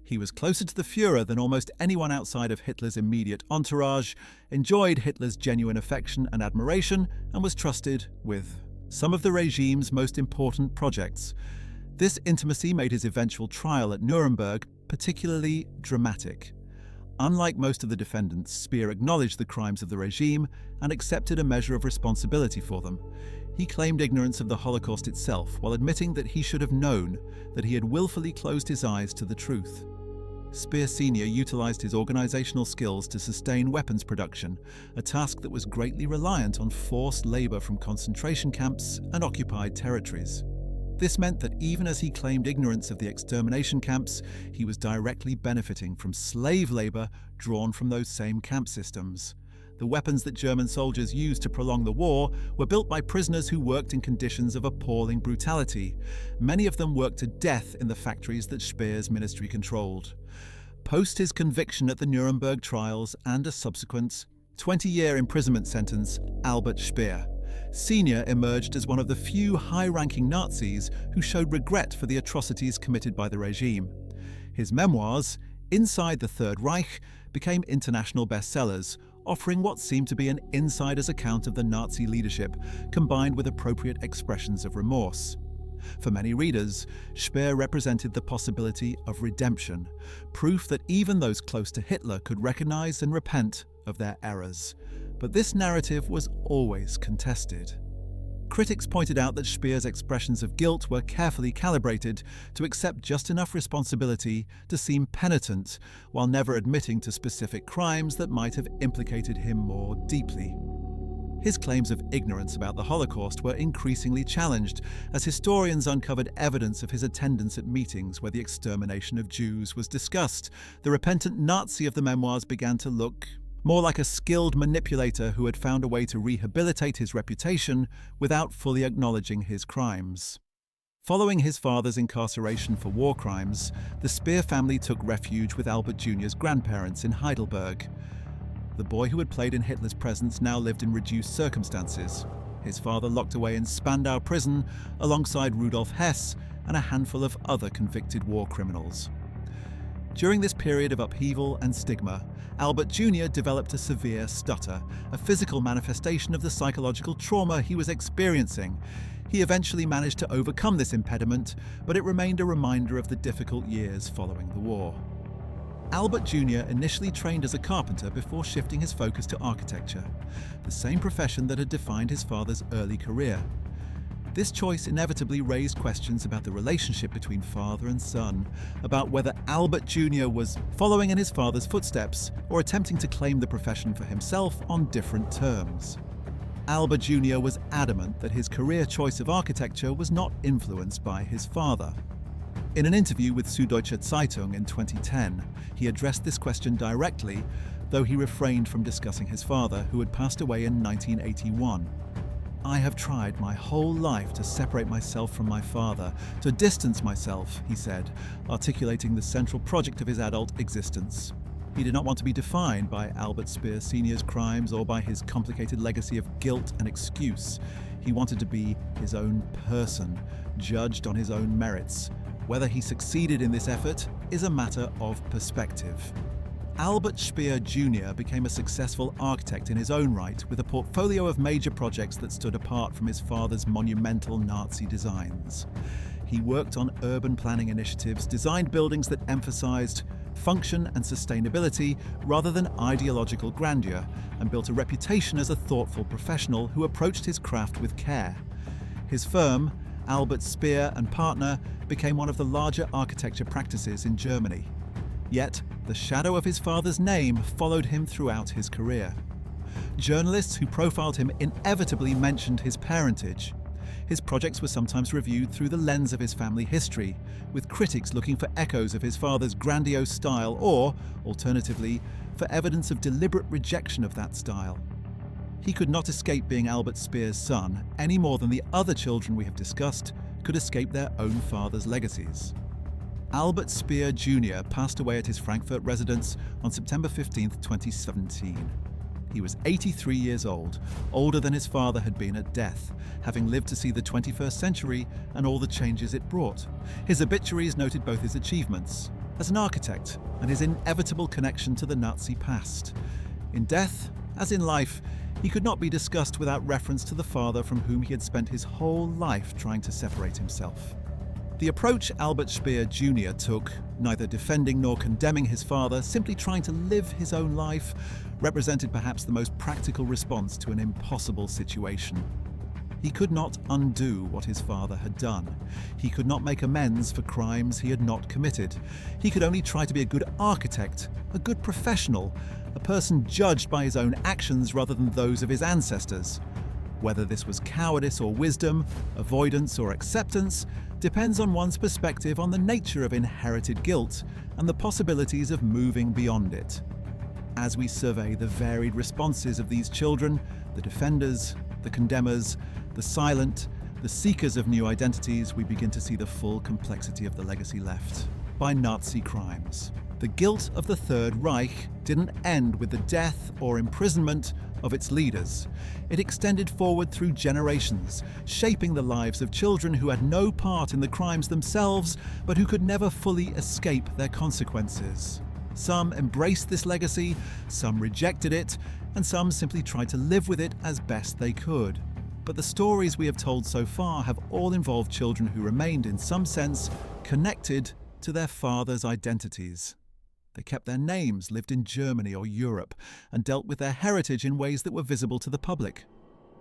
He was closer to the Führer than almost anyone outside of Hitler's immediate entourage, enjoyed Hitler's genuine affection and admiration, and was trusted with some of the regime's most important projects. This intimacy made his eventual trial at Nuremberg particularly dramatic. Unlike most of the defendants, Speer acknowledged the crimes of the regime and accepted a measure of responsibility for them. He claimed ignorance of the Holocaust itself while admitting that he should have known that he had willfully closed his eyes to the truth. Speer Sr. utilized his organizational skills to sustain weapons production, a task that was greatly reliant on forced labor from concentration camps and occupied territories. This meant that even as he claimed ignorance of the extermination camps, he was directly benefiting from slave labor drawn from those same camp systems. The weapons that German soldiers used to prolong the war were built by prisoners who worked in conditions of appalling brutality. Many of them worked to death in the factories that Speer's ministry controlled. Post his conviction at the Nuremberg trials and a subsequent 20-year imprisonment sentence, Albert Speer Sr. emerged as one of the few high-ranking Nazis who showed regret for the atrocities committed by the regime. His memoirs, Inside the Third Reich, became international bestsellers, offering what seemed to be an insider's account of the Nazi leadership, combined with appropriate expressions of remorse. For many readers, Speer represented the possibility of redemption, proof that even those close to Hitler could recognize and repent of their errors. But this narrative was always contested. Critics pointed out that Speer's expressions of guilt were carefully calibrated to accept just enough responsibility to seem penitent, while never admitting to specific crimes that might have implicated him more deeply. His claims of ignorance about the Holocaust were increasingly challenged as historians uncovered evidence of his attendance at meetings where the extermination of Jews was discussed. The repentant Nazi of the memoirs began to look more like a skilled manipulator who had found a way to rehabilitate his reputation without fully acknowledging his crimes. Following his father's incarceration for war crimes, the Speer family took refuge with Albert Jr.'s grandparents in Heidelberg. The boy who had played in Hitler's presence now lived in reduced circumstances, his father locked away in Spandau prison alongside Rudolf Hess and a handful of other convicted war criminals. During this period of upheaval and stigma, Albert Jr. developed a severe stutter, a physical manifestation of the psychological trauma he was experiencing. He eventually managed to overcome this impediment, but it remained a reminder of the difficult years following the war. Albert Jr. initially trained as a carpenter before shifting his focus to architecture, the same profession that had defined his father's early career. This choice inevitably raised questions about the relationship between father and son, about whether Albert Jr. was following in his father's footsteps or attempting to claim the profession for himself on different terms. Albert Jr. was adamant that his career choice of architecture was not influenced by his father. In an interview with Süddeutsche Zeitung in 2010, he addressed this question directly, though he refrained from discussing his father, who had passed away in 1981. "I have tried my whole life to separate myself from my father, to distance myself," he said, articulating the central project of his adult existence. He did not want to be defined by Albert Speer Sr.'s crimes or by his complicated legacy of guilt and excuse. He wanted to be his own person, judged on his own merits. Whether he succeeded in this effort is a matter of perspective. Albert Speer Jr. became a successful architect in his own right, with a portfolio of major projects that stood apart from his father's monumental Nazi designs. He worked on urban planning initiatives, designed buildings that emphasized function and sustainability rather than ideological grandeur, and built a reputation as a thoughtful professional who approached his craft with care. His firm, Albert Speer and Partner, became one of the larger architecture practices in Germany. Yet, the shadow of his father's name followed him throughout his career. Journalists who profiled him inevitably mentioned his parentage. His projects were sometimes reviewed through the lens of his family history, with critics looking for echoes of his father's grandiose style or, alternatively, for evidence of deliberate rejection of that style. He could not escape being Albert Speer's son, any more than the other children we have discussed could escape their own father's legacies. Albert Speer Jr. passed away at his Frankfurt residence on September 15, 2017. He was 83 years old, older than his father had been at death, having lived to see the 21st century and all the changes it brought. His obituaries noted both his achievements as an architect and his inevitable connection to the Nazi past. In death, as in life, he could not be discussed without reference to the father from whom he had spent his whole life trying to separate himself. The approach Albert Speer Jr. took, neither defending nor condemning his father, simply trying to live his own life, represented perhaps the most practical response to an impossible situation. He could not undo what his father had done. He could not make amends for crimes he had not committed. He could only try to be a good architect, a good professional, a person judged by his own actions rather than those of his ancestors. Whether this was cowardice or wisdom, avoidance or acceptance, depends on one's perspective on the nature of inherited guilt and the possibilities of moving beyond it. As we survey the varied responses of these children, the defenders, the condemners, the silent, the seekers of new identities, we begin to see the full complexity of the legacy left by Nazi crimes. The guilt of the Third Reich didn't end with the death or imprisonment of its leaders. It extended forward through generations, shaping the lives of children who had no part in the crimes themselves, but who could never fully escape their consequences. Some embraced this legacy, some rejected it, and some simply tried to live with it as best they could. But the stories we have told so far have all involved children who remained, in some sense, connected to their fathers' identities. They kept their names, lived in Germany or Europe, and dealt with their heritage in ways that were visible to the public.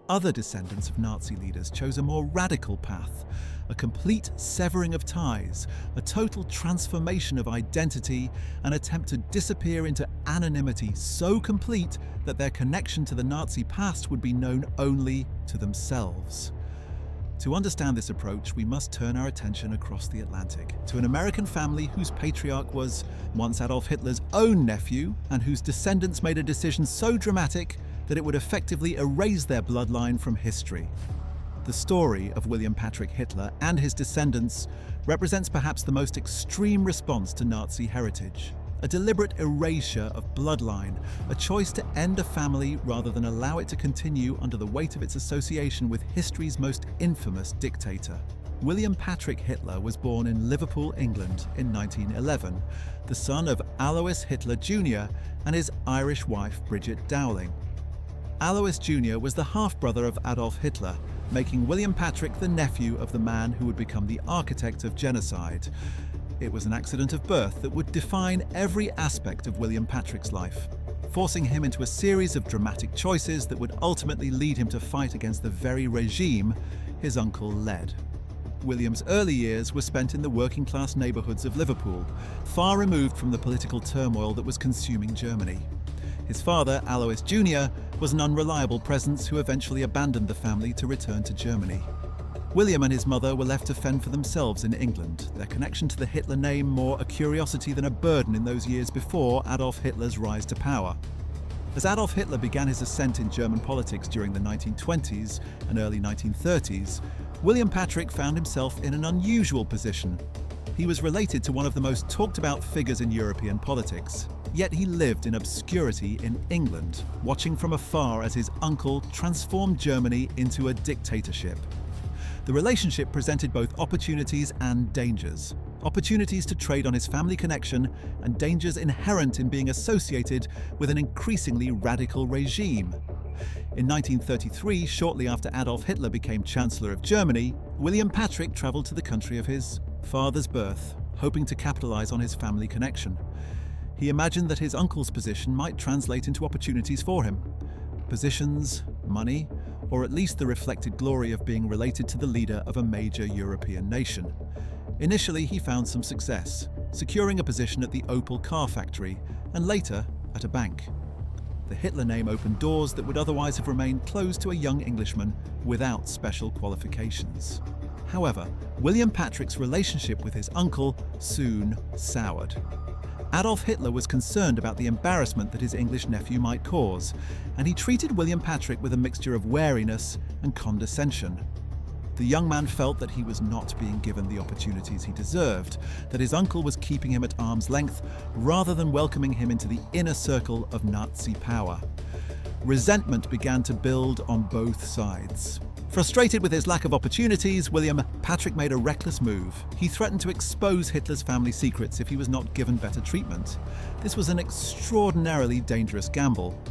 Other descendants of Nazi leaders chose a more radical path, a complete severing of ties, a total transformation of identity, an attempt to disappear into anonymity so complete that their connection to the Nazi past would be known only to themselves. To understand this approach, we must turn our attention across the Atlantic to an American family whose patriarch was once Adolf Hitler's own nephew and whose descendants made a decision so dramatic that it would effectively erase their bloodline from history. The story of William Patrick Hitler and his descendants represents perhaps the most extreme response to Nazi heritage. A deliberate erasure of bloodline, a choice to end a family rather than allow it to continue under the weight of its association with history's most infamous dictator. William Patrick Hitler was born in Liverpool, England in 1911, the son of Alois Hitler Jr. and his Irish wife Bridget Dowling. Alois Jr. was the half-brother of Adolf Hitler, making William Patrick the nephew of the man who would become the architect of genocide. It was an accident of birth that would define every aspect of William Patrick's life, forcing him into a series of dramatic choices that would ultimately lead him to fight against the very regime his uncle led. William's early years were spent in the working-class neighbourhoods of Liverpool, far removed from the political turmoil that was consuming Germany. His father, Alois Jr., was an unreliable presence who eventually abandoned the family to return to Germany. William and his mother were left to fend for themselves in England, their connection to the Hitler name more a curiosity than a burden in those years before Adolf Hitler's rise to power. As Adolf Hitler began his ascent in German politics during the 1920s and early 1930s, William Patrick found himself in an unusual position. He was related to one of the most talked-about figures in European politics, yet he lived in obscurity in England, watching from afar as his uncle transformed Germany into a dictatorship. The relationship presented both opportunities and dangers. Opportunities to trade on his family connection and dangers inherent in being associated with an increasingly radical regime. In 1933, shortly after Adolf Hitler became Chancellor of Germany, William Patrick travelled to the country of his father's birth, hoping to capitalise on his family connection. He imagined that his uncle's position might translate into opportunities for him. Positions, money, or at least the reflected glory of being related to the leader of a major European nation. Initially, he found some success, securing a position at the Opel car factory and later at a bank. The Hitler name opened doors that would otherwise have remained closed to a young Englishman without special qualifications. However, William Patrick's relationship with his uncle soon soured. Adolf Hitler was concerned about the embarrassment that his English nephew might cause, and he treated William Patrick with a mixture of wariness and condescension. The young man felt that he was not being given the opportunities he deserved, that his uncle was keeping him at arm's length rather than welcoming him into the inner circle of Nazi power. Resentment began to build on both sides. Frustrated with his lack of opportunities, William Patrick made a reckless move. He threatened to expose Hitler's family secrets if he was not given better treatment. This was an extraordinarily dangerous gamble.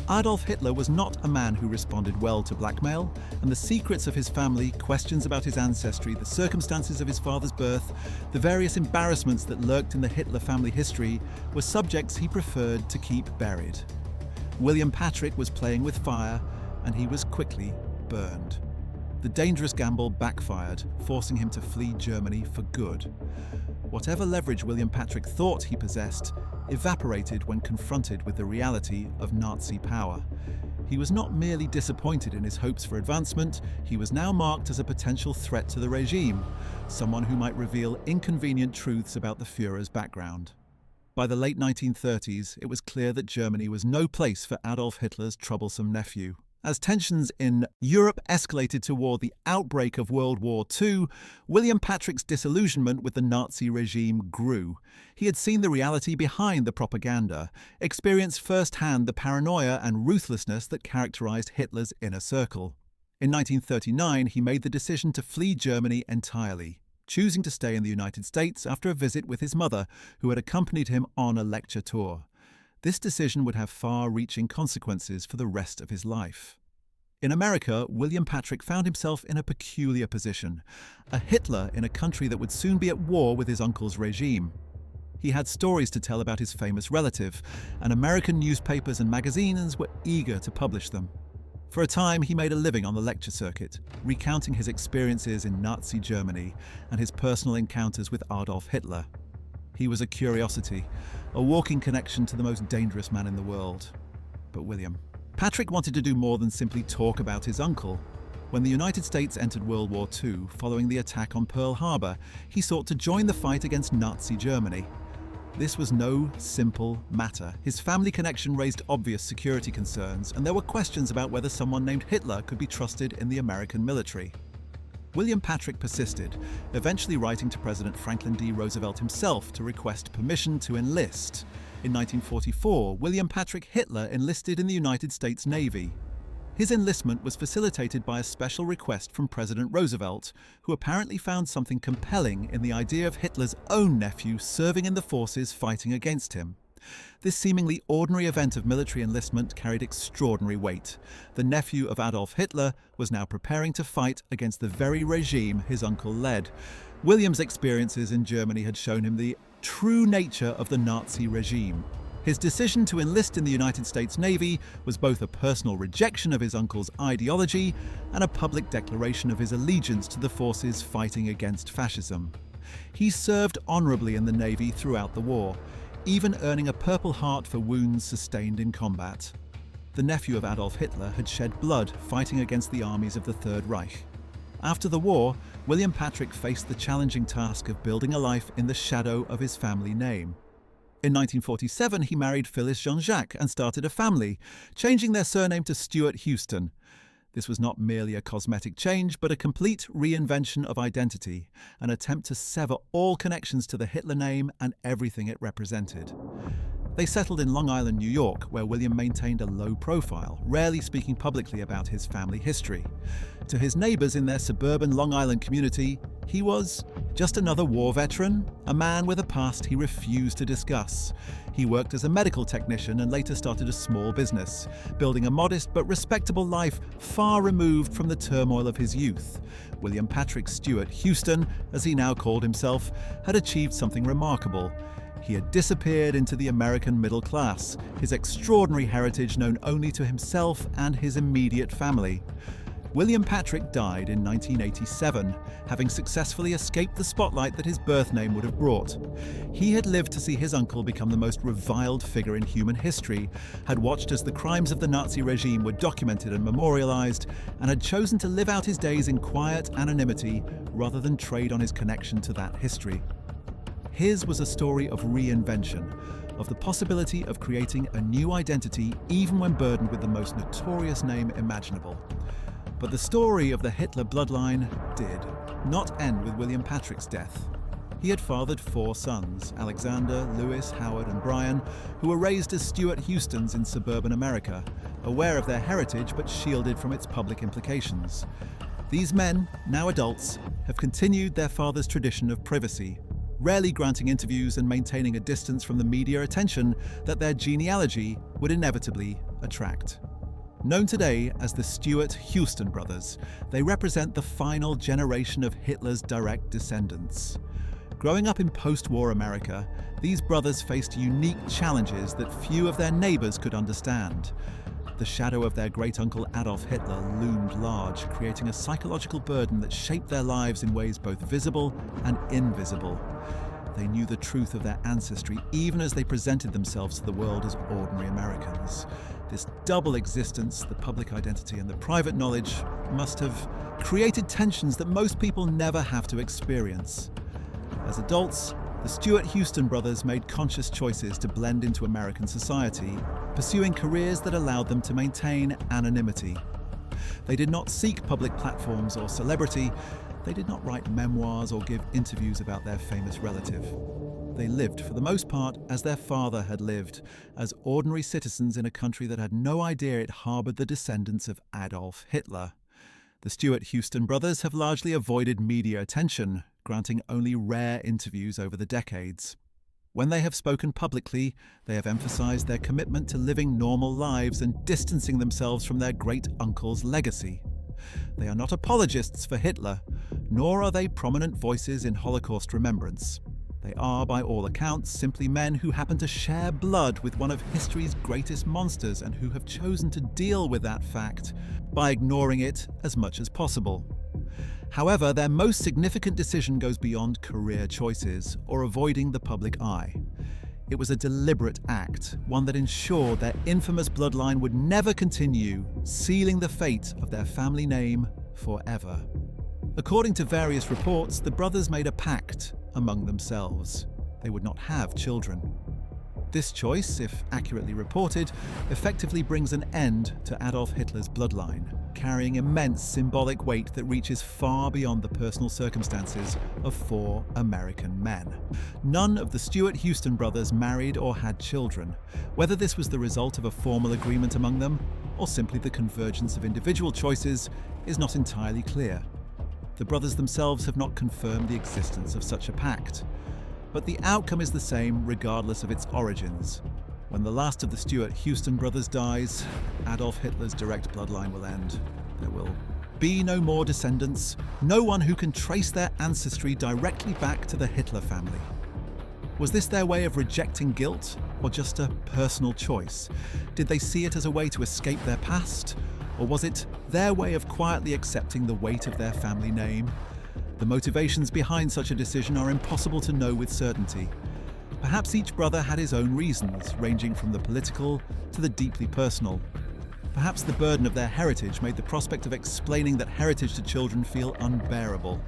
Adolf Hitler was not a man who responded well to blackmail, and the secrets of his family, questions about his ancestry, the circumstances of his father's birth, the various embarrassments that lurked in the Hitler family history were subjects he preferred to keep buried. William Patrick was playing with fire, and he was quickly burned. The dangerous gamble backfired, forcing him to flee Germany for good. Whatever leverage William Patrick thought he possessed evaporated when confronted with the reality of Nazi power. He was not merely disappointed in his hopes for advancement, he was now marked as a potential threat to the regime, someone who might reveal inconvenient truths about the Führer's background. By the late 1930s, it was clear that Germany was no place for Adolf Hitler's troublesome nephew. As tensions in Europe escalated toward the outbreak of World War II, William Patrick's disillusionment with the Nazi regime grew. He had seen the reality behind the propaganda, experienced firsthand the paranoia and ruthlessness that characterized Hitler's inner circle. In 1939, he made the decision to flee Germany entirely, choosing to stay in the United States after a visit with his mother, who had accompanied him on a lecture tour. This decision would have far-reaching consequences for the rest of his life. In America, William Patrick found himself in a peculiar position, a Hitler in a country that would soon be at war with his uncle's regime. He had stories to tell about his famous relative, and American newspapers and magazines were eager to publish them. For a time, he made a living on the lecture circuit, recounting his experiences in Nazi Germany and his personal encounters with Adolf Hitler. He was a curiosity, a walking connection to the most dangerous man in the world. But William Patrick wanted to do more than simply talk about his uncle. When the United States entered World War II, following the attack on Pearl Harbor, he sought to join the fight against Nazi Germany. This was no simple matter. His family connection raised obvious security concerns, and there were questions about whether someone named Hitler could be trusted in the American military. William Patrick persisted, eventually writing to President Franklin D. Roosevelt himself to request permission to enlist. In 1944, William Patrick Hitler enlisted in the United States Navy. His enlistment was facilitated by a special request from President Roosevelt, who apparently found something compelling in the idea of Hitler's own nephew serving in the forces fighting against him. This seemingly ordinary event of military enlistment carried extraordinary weight. The nephew of Adolf Hitler was now preparing to fight against the very regime his uncle led. William's experiences in Germany had shown him the true nature of the Nazi regime. His decision to enlist in the United States Navy was both a personal rejection of his uncle's ideology and a public declaration of his allegiance to the forces fighting against fascism. He served honorably in the Navy throughout the war, even earning a Purple Heart for wounds sustained in combat. The nephew of Adolf Hitler had shed blood fighting against the armies of the Third Reich. After the war, William Patrick faced the challenging task of building a life in the shadow of his family name. In 1947, he married Phyllis Jean-Jacques and started a family, changing their surname to Stuart Houston. This was not merely a cosmetic change, but a complete reinvention of identity, an attempt to sever all connections to the Hitler name and everything it represented. They settled in Long Island, New York, where William maintained a low profile, rarely speaking publicly about his family history. To his neighbors in their suburban Long Island community, he was just another war veteran, a man with a past he refused to discuss. He worked as a medical technician and later started a small business, building a modest but respectable life far removed from the turmoil of his youth. William Patrick Stuart Houston, as he now called himself, had achieved something remarkable. He had disappeared into the American middle class, his extraordinary heritage known only to himself and his immediate family. William Patrick died in 1987, having successfully escaped the spotlight that his birth name would have brought. He had lived to see his uncle become the most reviled figure in human history, had watched as the crimes of the Nazi regime were documented and memorialized, and had chosen to live out his days in quiet anonymity rather than trade on his connection to that history. His was a story of reinvention, of the possibility of creating a new identity even when burdened with the most notorious name imaginable. But the story of the Hitler bloodline did not end with William Patrick's death. He had fathered 4 sons, Alexander, Louis, Howard and Brian, who were raised as Stuart Houstons in suburban America, aware of their heritage but shielded from its public implications. These men, now adults, have continued their father's tradition of privacy, rarely granting interviews and maintaining a distance from the media attention that their genealogy would inevitably attract. Known today as the Stuart Houston brothers, they represent the final generation of Hitler's direct descendants. Growing up in post-war America, these brothers faced unique challenges that few of their neighbors could understand. The shadow of their great-uncle Adolf Hitler loomed large, creating a psychological burden that shaped their lives in ways both visible and invisible. They knew the truth of their ancestry even as they presented themselves to the world as ordinary Americans. This double existence, the public identity and the private knowledge, must have created tensions that most people never have to experience. As adults, the Stuart Houston brothers made conscious choices to blend into American society, pursuing careers that allowed them to maintain anonymity. They did not seek public platforms or celebrity. They did not write memoirs or give interviews about their famous relative. They lived, for the most part, as their father had lived, as ordinary citizens in a country that had no idea it harbored the descendants of Adolf Hitler. The Stuart Houston brothers have largely avoided media attention, granting only rare interviews over the decades. When they have spoken publicly, they have emphasized their commitment to living normal lives and distancing themselves from their great-uncle's legacy. They are not apologists for Hitler, nor are they prominent voices in Holocaust remembrance. They are, by all accounts, simply men who happen to share blood with one of history's greatest monsters and who have chosen to deal with that fact by ignoring it as much as possible. However, their most significant decision goes beyond career choices or avoiding the public eye. It was a deliberate act, one that ensured their infamous bloodline would never continue, sealing the fate of their family name forever. According to various reports, the brothers made a pact among themselves. They would not have children. This choice, if accurately reported, effectively brings an end to Adolf Hitler's bloodline, carrying immense symbolic weight that reaches far beyond the personal circumstances of 4 American men. None of the Stuart Houston brothers married or had children. Whether this was the result of a formal agreement among them, or simply the convergence of individual choices, is not entirely clear. The brothers themselves have not confirmed the existence of such a pact. But the outcome is the same regardless of its origins. When the last of the Stuart Houston brothers dies, Adolf Hitler's direct bloodline will end. There will be no more descendants, no one who can trace their ancestry directly back to the Hitler family. Was this their way of rejecting guilt, or just a personal choice? Did they see it as a way to escape their past, or was it their way of quietly accepting the weight of their family name? The motivations behind such a decision are impossible to know with certainty. Perhaps each brother had his own reasons, ranging from the political to the deeply personal. Perhaps the burden of their heritage made the prospect of explaining that heritage to children feel unbearable.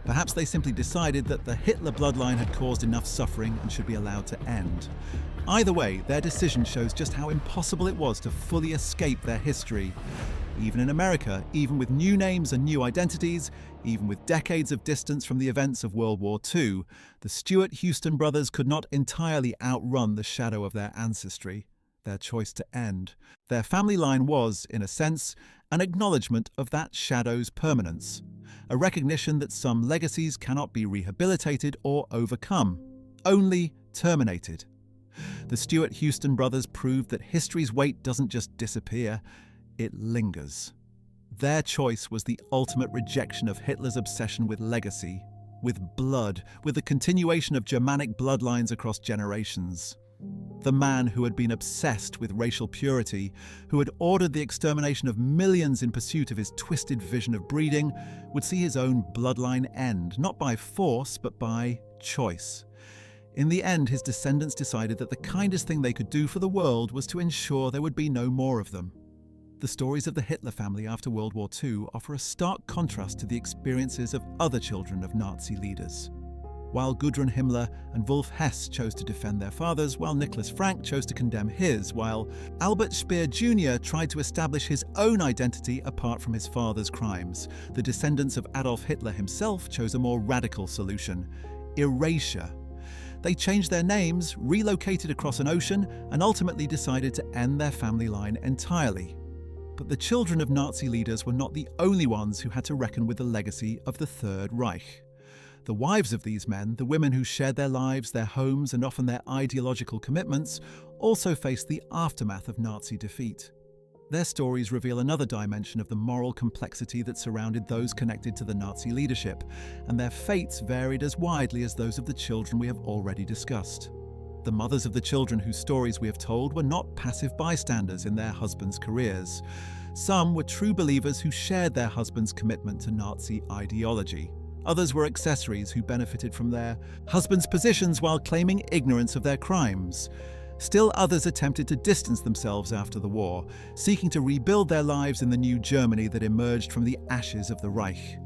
Perhaps they simply decided that the Hitler bloodline had caused enough suffering and should be allowed to end. Either way, their decision shows just how impossible it was to fully escape their history. Even in America, even with new names and new identities, even with decades of distance from the events of World War II, the Stuart Houston brothers could not entirely outrun the shadow of their ancestry, their choice to end. Their family line was, in a sense, an acknowledgement of that shadow's permanence, a recognition that some legacies cannot be rehabilitated or overcome, only terminated. The Stuart Houston brothers proved that history's weight doesn't just disappear, it lingers. Their choice was the ultimate rejection of Hitler's obsession with legacy, with blood, with the continuation of Germanic bloodlines across generations. The man who had been obsessed with racial purity, who had ordered the extermination of millions in pursuit of his twisted vision of breeding, would see his own bloodline end, not by force, but by choice. In the end, his descendants decided that the kindest thing they could do for the world was to ensure there would be no more of them. The stories of the Hitler family after World War II offer a stark contrast to the experiences of other children of Nazi leaders. While Gudrun Himmler and Wolf Hess chose to defend their fathers, while Nicholas Frank chose to condemn his, while Albert Speer Jr. tried to establish his own identity apart from his father's crimes, the descendants of Adolf Hitler himself chose a more radical solution: erasure. They changed their names, relocated across an ocean, and ultimately decided to end their family line entirely. But the children of Nazi leaders were not the only ones who had to reckon with the legacy of the Third Reich. The wives of these men, the women who shared their lives, their homes, and often their ideological commitments, also faced the aftermath of Nazi defeat. Their stories reveal another dimension of the moral complexity that surrounded those connected to the Nazi leadership, and their fates varied as widely as those of the children we have already discussed. The mothers of the children whose stories we have told were not passive bystanders in their husbands' careers. Some were true believers who shared their husbands' commitment to Nazi ideology. Others were accessories who benefited from their husbands' positions while claiming ignorance of their crimes. Still others attempted to distance themselves after the war, seeking to rebuild their lives in the new Germany that emerged from the ashes of the Reich.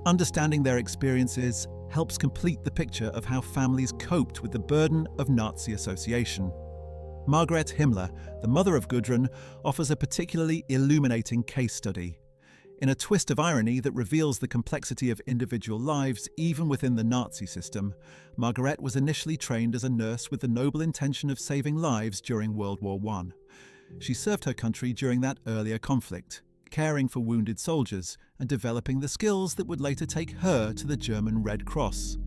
Understanding their experiences helps complete the picture of how families coped with the burden of Nazi association. Margaret Himmler, the mother of Gudrun, offers a particularly illuminating case study. In a twist of irony that reveals the complexity of individual lives even within the Nazi system, Margaret was initially trained as a nurse with the noble intention of saving lives during World War I. She served her country during that earlier conflict, caring for wounded soldiers and developing the skills that would later take her to the German Red Cross.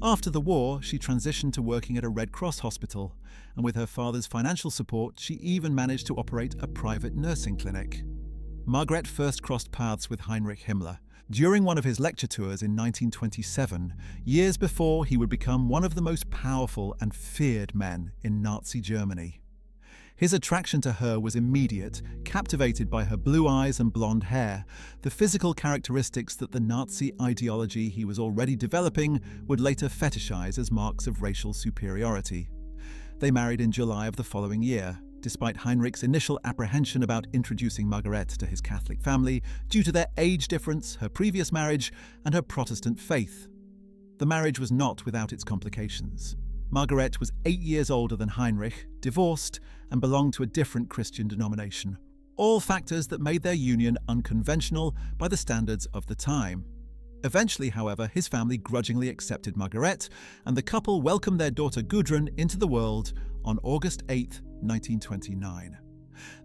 After the war, she transitioned to working at a Red Cross hospital, and with her father's financial support, she even managed to operate a private nursing clinic. Margaret first crossed paths with Heinrich Himmler during one of his lecture tours in 1927, years before he would become one of the most powerful and feared men in Nazi Germany. His attraction to her was immediate, captivated by her blue eyes and blonde hair, the physical characteristics that the Nazi ideology he was already developing would later fetishize as marks of racial superiority. They married in July of the following year, despite Heinrich's initial apprehension about introducing Margaret to his Catholic family due to their age difference, her previous marriage, and her Protestant faith. The marriage was not without its complications. Margaret was 8 years older than Heinrich, divorced, and belonged to a different Christian denomination. All factors that made their union unconventional by the standards of the time. Eventually, however, his family grudgingly accepted Margaret, and the couple welcomed their daughter Gudrun into the world on August 8, 1929.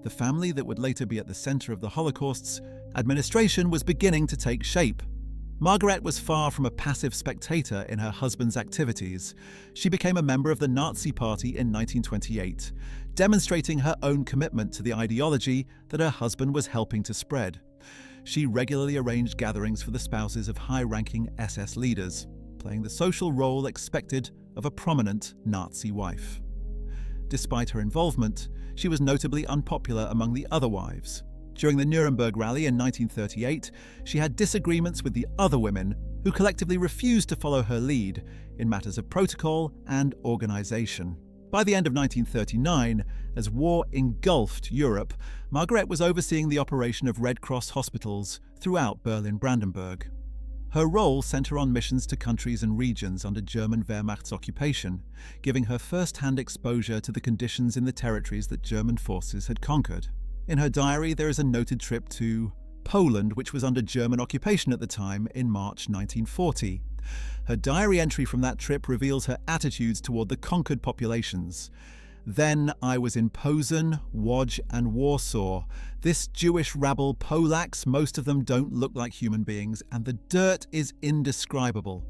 The family that would later be at the center of the Holocaust's administration was beginning to take shape. Margaret was far from a passive spectator in her husband's activities. She became a member of the Nazi Party in 1928, demonstrating her own commitment to the ideology that her husband was helping to spread. She regularly arranged gatherings for the spouses of high-ranking SS leaders, playing the social role expected of a prominent Nazi wife. Despite her involvement, she was notably unpopular among the other wives. During the Nuremberg Rally in 1938, she had disagreements with the other women who collectively refused to follow her lead in matters of protocol and organization. By the end of 1939, as war engulfed Europe, Margaret was overseeing the operation of Red Cross hospitals throughout Berlin-Brandenburg. Her role sent her on missions to countries and regions under German Wehrmacht's occupation, giving her first-hand exposure to the conditions in the territories that German forces had conquered. In her diary, there is a noted trip to Poland, which was under German occupation at the time, in March 1940. Her diary entry from that trip reveals her attitudes toward the conquered populations. "Then I was in Posen, Łódź, and Warsaw. This Jewish rabble, Polacks, most of them don't look like human beings, and the dirt is indescribable.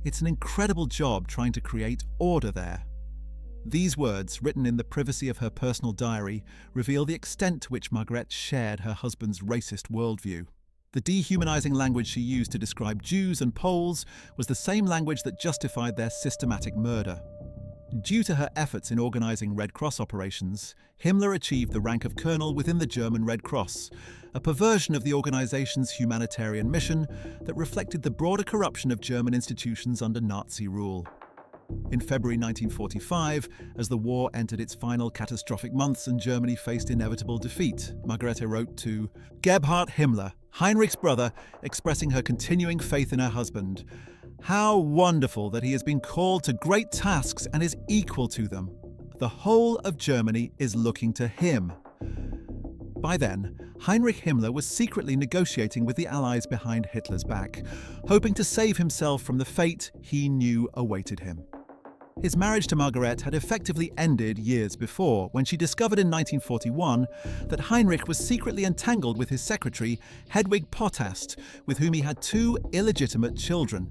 It's an incredible job trying to create order there." These words, written in the privacy of her personal diary, reveal the extent to which Margaret shared her husband's racist worldview. The dehumanizing language she used to describe Jews and Poles was the same language that justified their systematic murder. Due to her efforts in organizing Red Cross operations, Himmler achieved the rank of colonel within the German Red Cross, a perversion of the organization's humanitarian mission that reflected the broader corruption of German institutions under Nazi rule. In February 1945, as the war entered its final catastrophic months and Germany faced inevitable defeat, Margarete wrote to Gebhard Himmler, Heinrich's brother, expressing her continuing faith in her husband. "How wonderful that he has been called to great tasks and is equal to them. The whole of Germany is looking to him." By then, Heinrich Himmler was secretly negotiating with the Allies behind Hitler's back, hoping to save himself from the fate he knew awaited him. His marriage to Margaret had effectively ended years before, when she discovered in 1941 that Heinrich was secretly entangled with his secretary, Hedwig Potast, with whom he had 2 illegitimate children.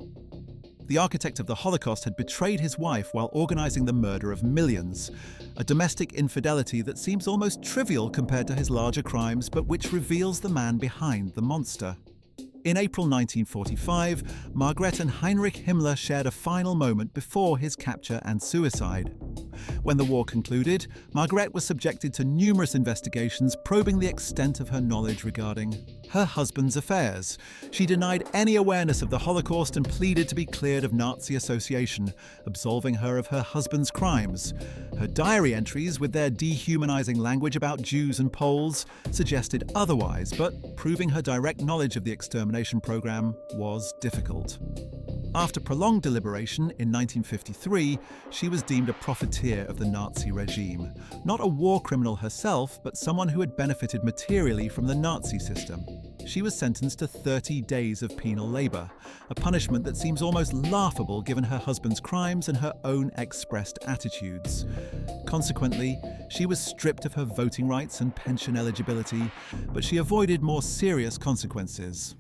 The architect of the Holocaust had betrayed his wife while organizing the murder of millions, a domestic infidelity that seems almost trivial compared to his larger crimes, but which reveals the man behind the monster. In April 1945, Margaret and Heinrich Himmler shared a final moment before his capture and suicide. When the war concluded, Margaret was subjected to numerous investigations probing the extent of her knowledge regarding her husband's affairs. She denied any awareness of the Holocaust and pleaded to be cleared of Nazi association, absolving her of her husband's crimes. Her diary entries, with their dehumanizing language about Jews and Poles, suggested otherwise, but proving her direct knowledge of the extermination program was difficult. After prolonged deliberation in 1953, she was deemed a profiteer of the Nazi regime. Not a war criminal herself, but someone who had benefited materially from the Nazi system. She was sentenced to 30 days of penal labor, a punishment that seems almost laughable given her husband's crimes and her own expressed attitudes. Consequently, she was stripped of her voting rights and pension eligibility, but she avoided more serious consequences.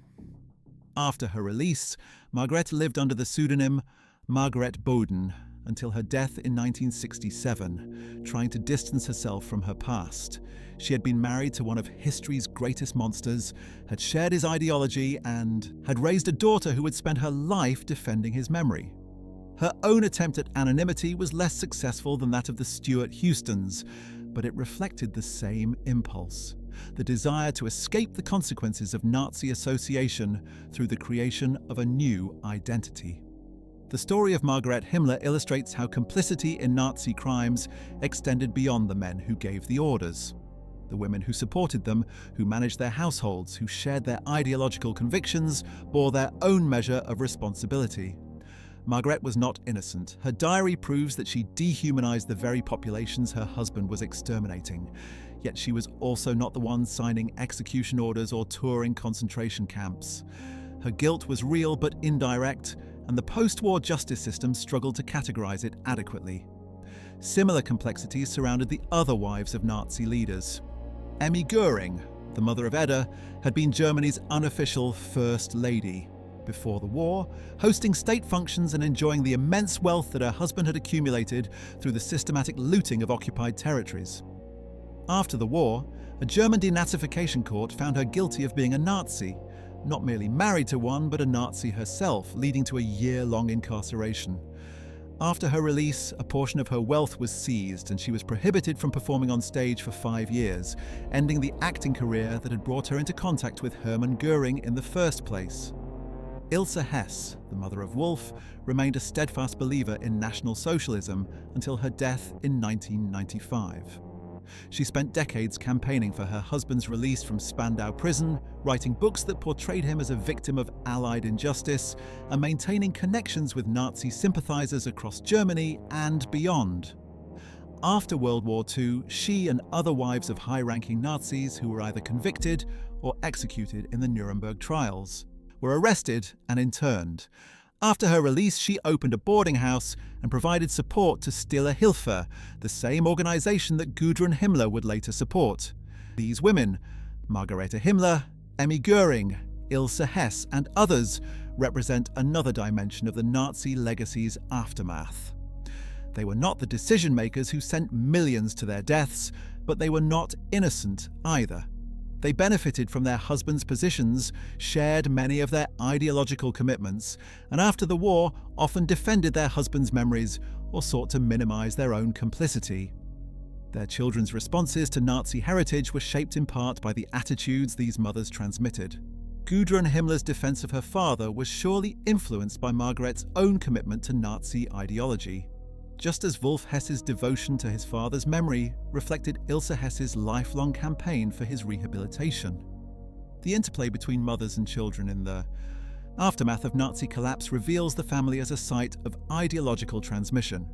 After her release, Margaret lived under the pseudonym Margaret Boden until her death in 1967, trying to distance herself from her past. She had been married to one of history's greatest monsters, had shared his ideology, and had raised a daughter who would spend her life defending his memory. Her own attempt at anonymity was less successful than that of the Stuart Houstons, but it reflected the same impulse: the desire to escape the consequences of Nazi association through the creation of a new identity. The story of Margaret Himmler illustrates how complicity in Nazi crimes extended beyond the men who gave the orders. The women who supported them, who managed their households, who shared their ideological convictions, bore their own measure of responsibility. Margaret was not innocent. Her diary proves that she dehumanized the very populations her husband was exterminating. Yet she was also not the one signing execution orders or touring concentration camps. Her guilt was real but indirect, and the post-war justice system struggled to categorize it adequately. Similar complexities surrounded the other wives of Nazi leaders. Emmy Goering, the mother of Edda, had been Germany's unofficial First Lady. Before the war, hosting state functions and enjoying the immense wealth that her husband had accumulated through the systematic looting of occupied territories. After the war, a German denazification court found her guilty of being a Nazi, not merely married to one, but a Nazi herself, leading to a year-long incarceration. After her release, a portion of her wealth was seized and she was prohibited from performing on stage for 5 years, ending the acting career that had brought her into contact with Hermann Göring in the first place. Ilse Hess, the mother of Wolf, remained a steadfast believer in National Socialism until her death in 1995. She spent decades campaigning for her husband's release from Spandau prison, writing books that portrayed him as a victim of Allied injustice, and maintaining connections with Nazi sympathizers across Germany and beyond. After World War II, she and other wives of high-ranking Nazis who were either convicted or executed in the Nuremberg trials were arrested and interned. After her release, she opened a boarding house and provided support to Stille Hilfe, the same organization that Gudrun Himmler would later support. These women, Margarete Himmler, Emmy Göring, Ilse Hess, and others, represent another dimension of the Nazi legacy's aftermath. They were not the decision-makers who sent millions to their deaths, but they were not innocent either. They benefited from their husbands' positions, shared many of their ideological commitments, and after the war often defended their husbands' memories or sought to minimize their own complicity. Their children's responses to Nazi heritage were shaped in part by the attitudes these mothers transmitted. Gudrun Himmler's defense of her father was surely influenced by Margaret's own commitment to Nazi ideology, just as Wolf Hess's devotion to his father's memory reflected Ilse Hess's lifelong campaign for his rehabilitation. The interplay between mothers and children in the aftermath of Nazi collapse reveals the family as a site of ideological transmission.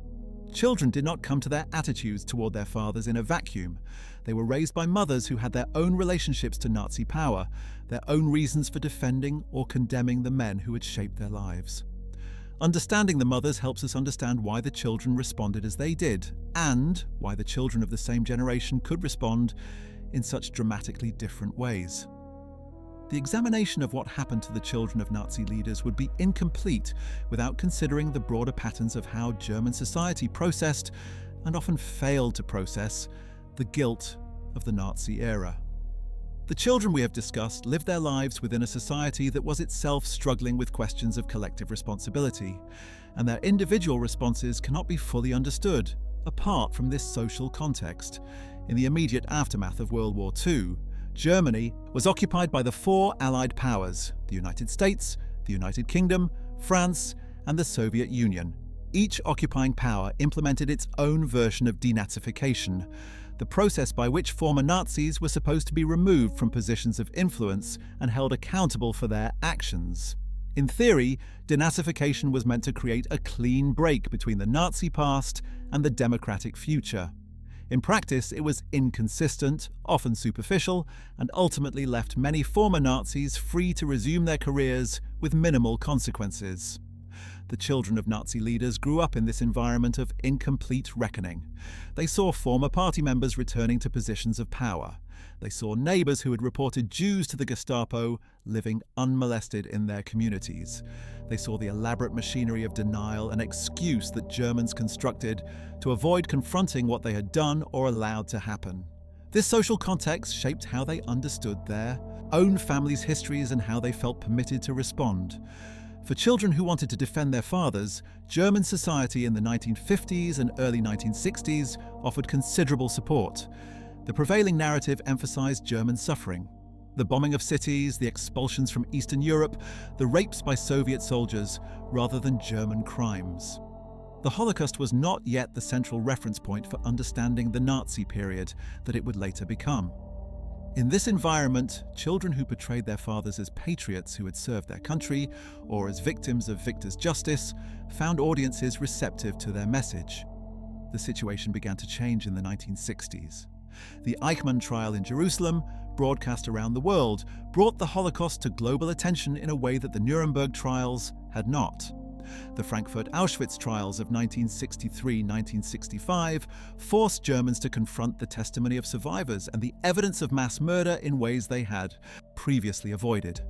Children did not come to their attitudes toward their fathers in a vacuum. They were raised by mothers who had their own relationships to Nazi power, their own reasons for defending or condemning the men who had shaped their lives. Understanding the mothers helps us understand why the children responded as they did, and why the children of the same generation could respond in such dramatically different ways. The examination of what happened to the children of Nazi leaders would be incomplete without considering the broader patterns of how German society processed, and often failed to process, the guilt of the Nazi era. The children we have discussed lived their lives within a society that was itself struggling with questions of collective responsibility, and their individual responses cannot be fully understood apart from this social context. In the immediate aftermath of World War II, Germany was occupied by the 4 Allied powers: the United States, the United Kingdom, France, and the Soviet Union. Each occupying power implemented its own version of denazification, the process by which former Nazis were supposed to be removed from positions of influence and held accountable for their actions. In theory, denazification was meant to create a clean break between the Nazi past and the democratic future. In practice, it was inconsistent, often superficial, and ultimately left many former Nazis free to resume their careers with minimal consequences. The children of Nazi leaders grew up in this environment of incomplete reckoning. They saw former party members returning to positions of power. They saw neighbors who had reported Jews to the Gestapo living unmolested in their communities. They saw the elaborate machinery of denial and excuse that Germans constructed to avoid confronting what they had done or allowed to happen. This social context shaped how they understood their own families' histories and how they felt permitted to respond. For children who wanted to defend their fathers, German society in the 1950s and early 1960s offered considerable support. The prevailing narrative emphasized German suffering. The bombing of cities, the expulsions from Eastern Europe, the rapes by Soviet soldiers, rather than German crimes. The Holocaust was not yet the central reference point for understanding the Nazi period that it would later become. In this environment, children who portrayed their fathers as patriots who had served their country, or as victims of victor's justice, found audiences receptive to their message. The situation began to change in the 1960s. The Eichmann trial in Jerusalem, broadcast around the world, brought the Holocaust to global attention in a way that the Nuremberg trials had not. The Frankfurt-Auschwitz trials of 1963-1965 forced Germans to confront the testimony of survivors and the evidence of mass murder in ways they had previously avoided.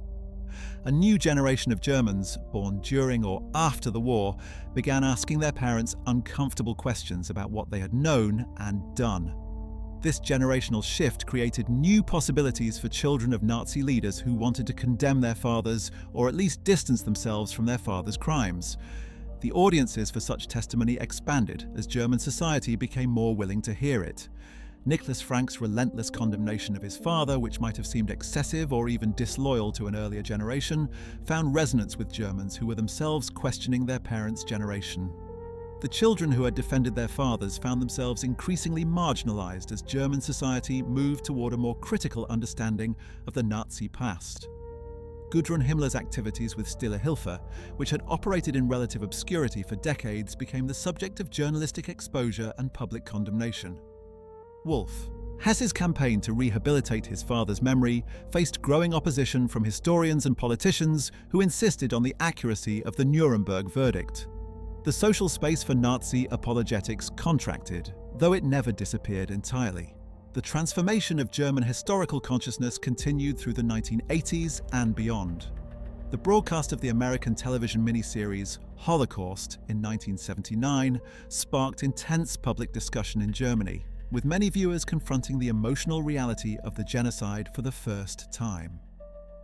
A new generation of Germans, born during or after the war, began asking their parents uncomfortable questions about what they had known and done. This generational shift created new possibilities for children of Nazi leaders who wanted to condemn their fathers or at least distance themselves from their fathers' crimes. The audiences for such testimony expanded as German society became more willing to hear it. Nicholas Frank's relentless condemnation of his father, which might have seemed excessive or even disloyal to an earlier generation, found resonance with Germans who were themselves questioning their parents' generation. The children who had defended their fathers found themselves increasingly marginalized as German society moved toward a more critical understanding of the Nazi past. Gudrun Himmler's activities with Stille Hilfe, which had operated in relative obscurity for decades, became the subject of journalistic exposure and public condemnation. Wolf. Hess's campaign to rehabilitate his father's memory faced growing opposition from historians and politicians who insisted on the accuracy of the Nuremberg verdict. The social space for Nazi apologetics contracted, though it never disappeared entirely. The transformation of German historical consciousness continued through the 1980s and beyond. The broadcast of the American television miniseries Holocaust in 1979 sparked intense public discussion in Germany, with many viewers confronting the emotional reality of the genocide for the first time.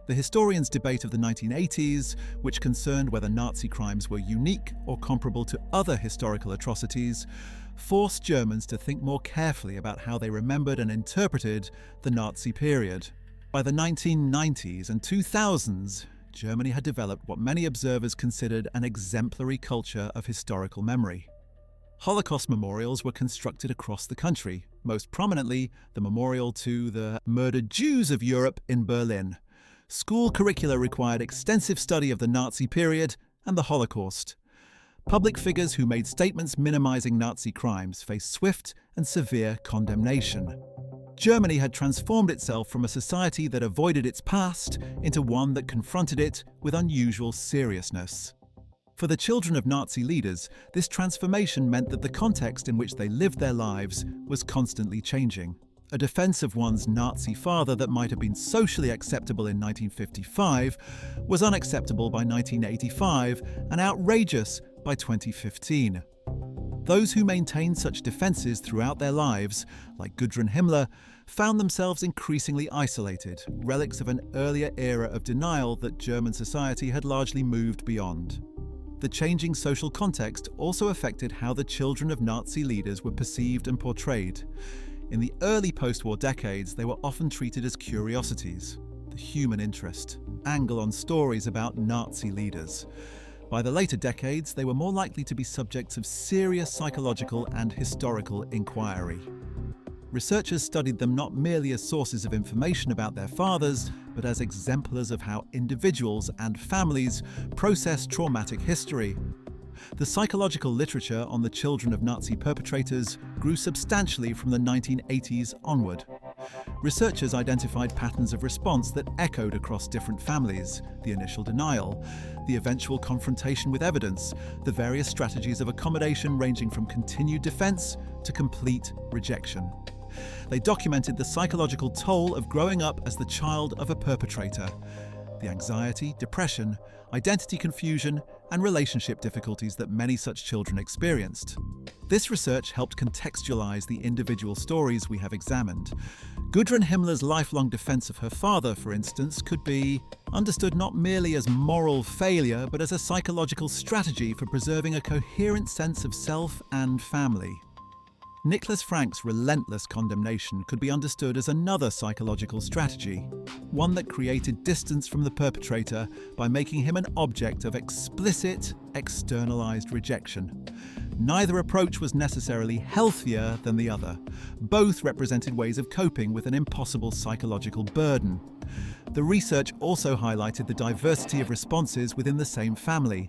The historians' debate of the 1980s, which concerned whether Nazi crimes were unique or comparable to other historical atrocities, forced Germans to think more carefully about how they remembered and interpreted the Nazi period. By the 1990s and 2000s, Germany had developed what many observers considered an exemplary culture of historical memory. Holocaust memorials were constructed across the country, most prominently the memorial to the murdered Jews of Europe in Berlin. School curricula required extensive study of the Nazi period and the Holocaust. Public figures who made statements minimizing Nazi crimes faced swift and severe condemnation. Germany had transformed itself from a society that avoided its past into one that confronted it with unusual seriousness. For the children of Nazi leaders, this transformation meant that the context in which they lived their lives was constantly changing. A defense of one's Nazi father that might have been socially acceptable in 1955 was unacceptable by 1985 and outrageous by 2015. Those who maintained such defenses throughout their lives, like Gudrun Himmler, found themselves increasingly isolated, relics of an earlier era of denial that German society had largely moved beyond. The changing social context also affected how the children of Nazi leaders were perceived and portrayed. In the early post-war decades, they were often treated as curiosities, the human interest, angle on stories about Nazi leaders. By the later decades, they were more likely to be subjects of serious psychological and historical inquiry. Researchers studied them not merely as sources of information about their fathers, but as exemplars of how individuals and families process traumatic history. The psychological literature on the children of Nazi perpetrators grew substantially from the 1980s onward. Researchers identified patterns of response that echoed across different families: the initial denial, the eventual confrontation with evidence, the various strategies of accommodation ranging from continued defense to complete rejection. They documented the psychological toll of growing up as the child of a perpetrator, the anxiety, depression, identity confusion, and relationship difficulties that many such children experienced. This research helped contextualize the individual stories we have examined. Gudrun Himmler's lifelong defense of her father, for instance, could be understood not merely as moral failure, but as a psychological strategy for preserving a coherent sense of self and family. Nicholas Frank's relentless condemnation could be understood as another psychological strategy, one that created distance from the perpetrator by making him an object of explicit, externalized rejection. Neither approach was necessarily healthier than the other. Both represented ways of coping with an impossible psychological burden. The research also highlighted the diversity of responses within the same family.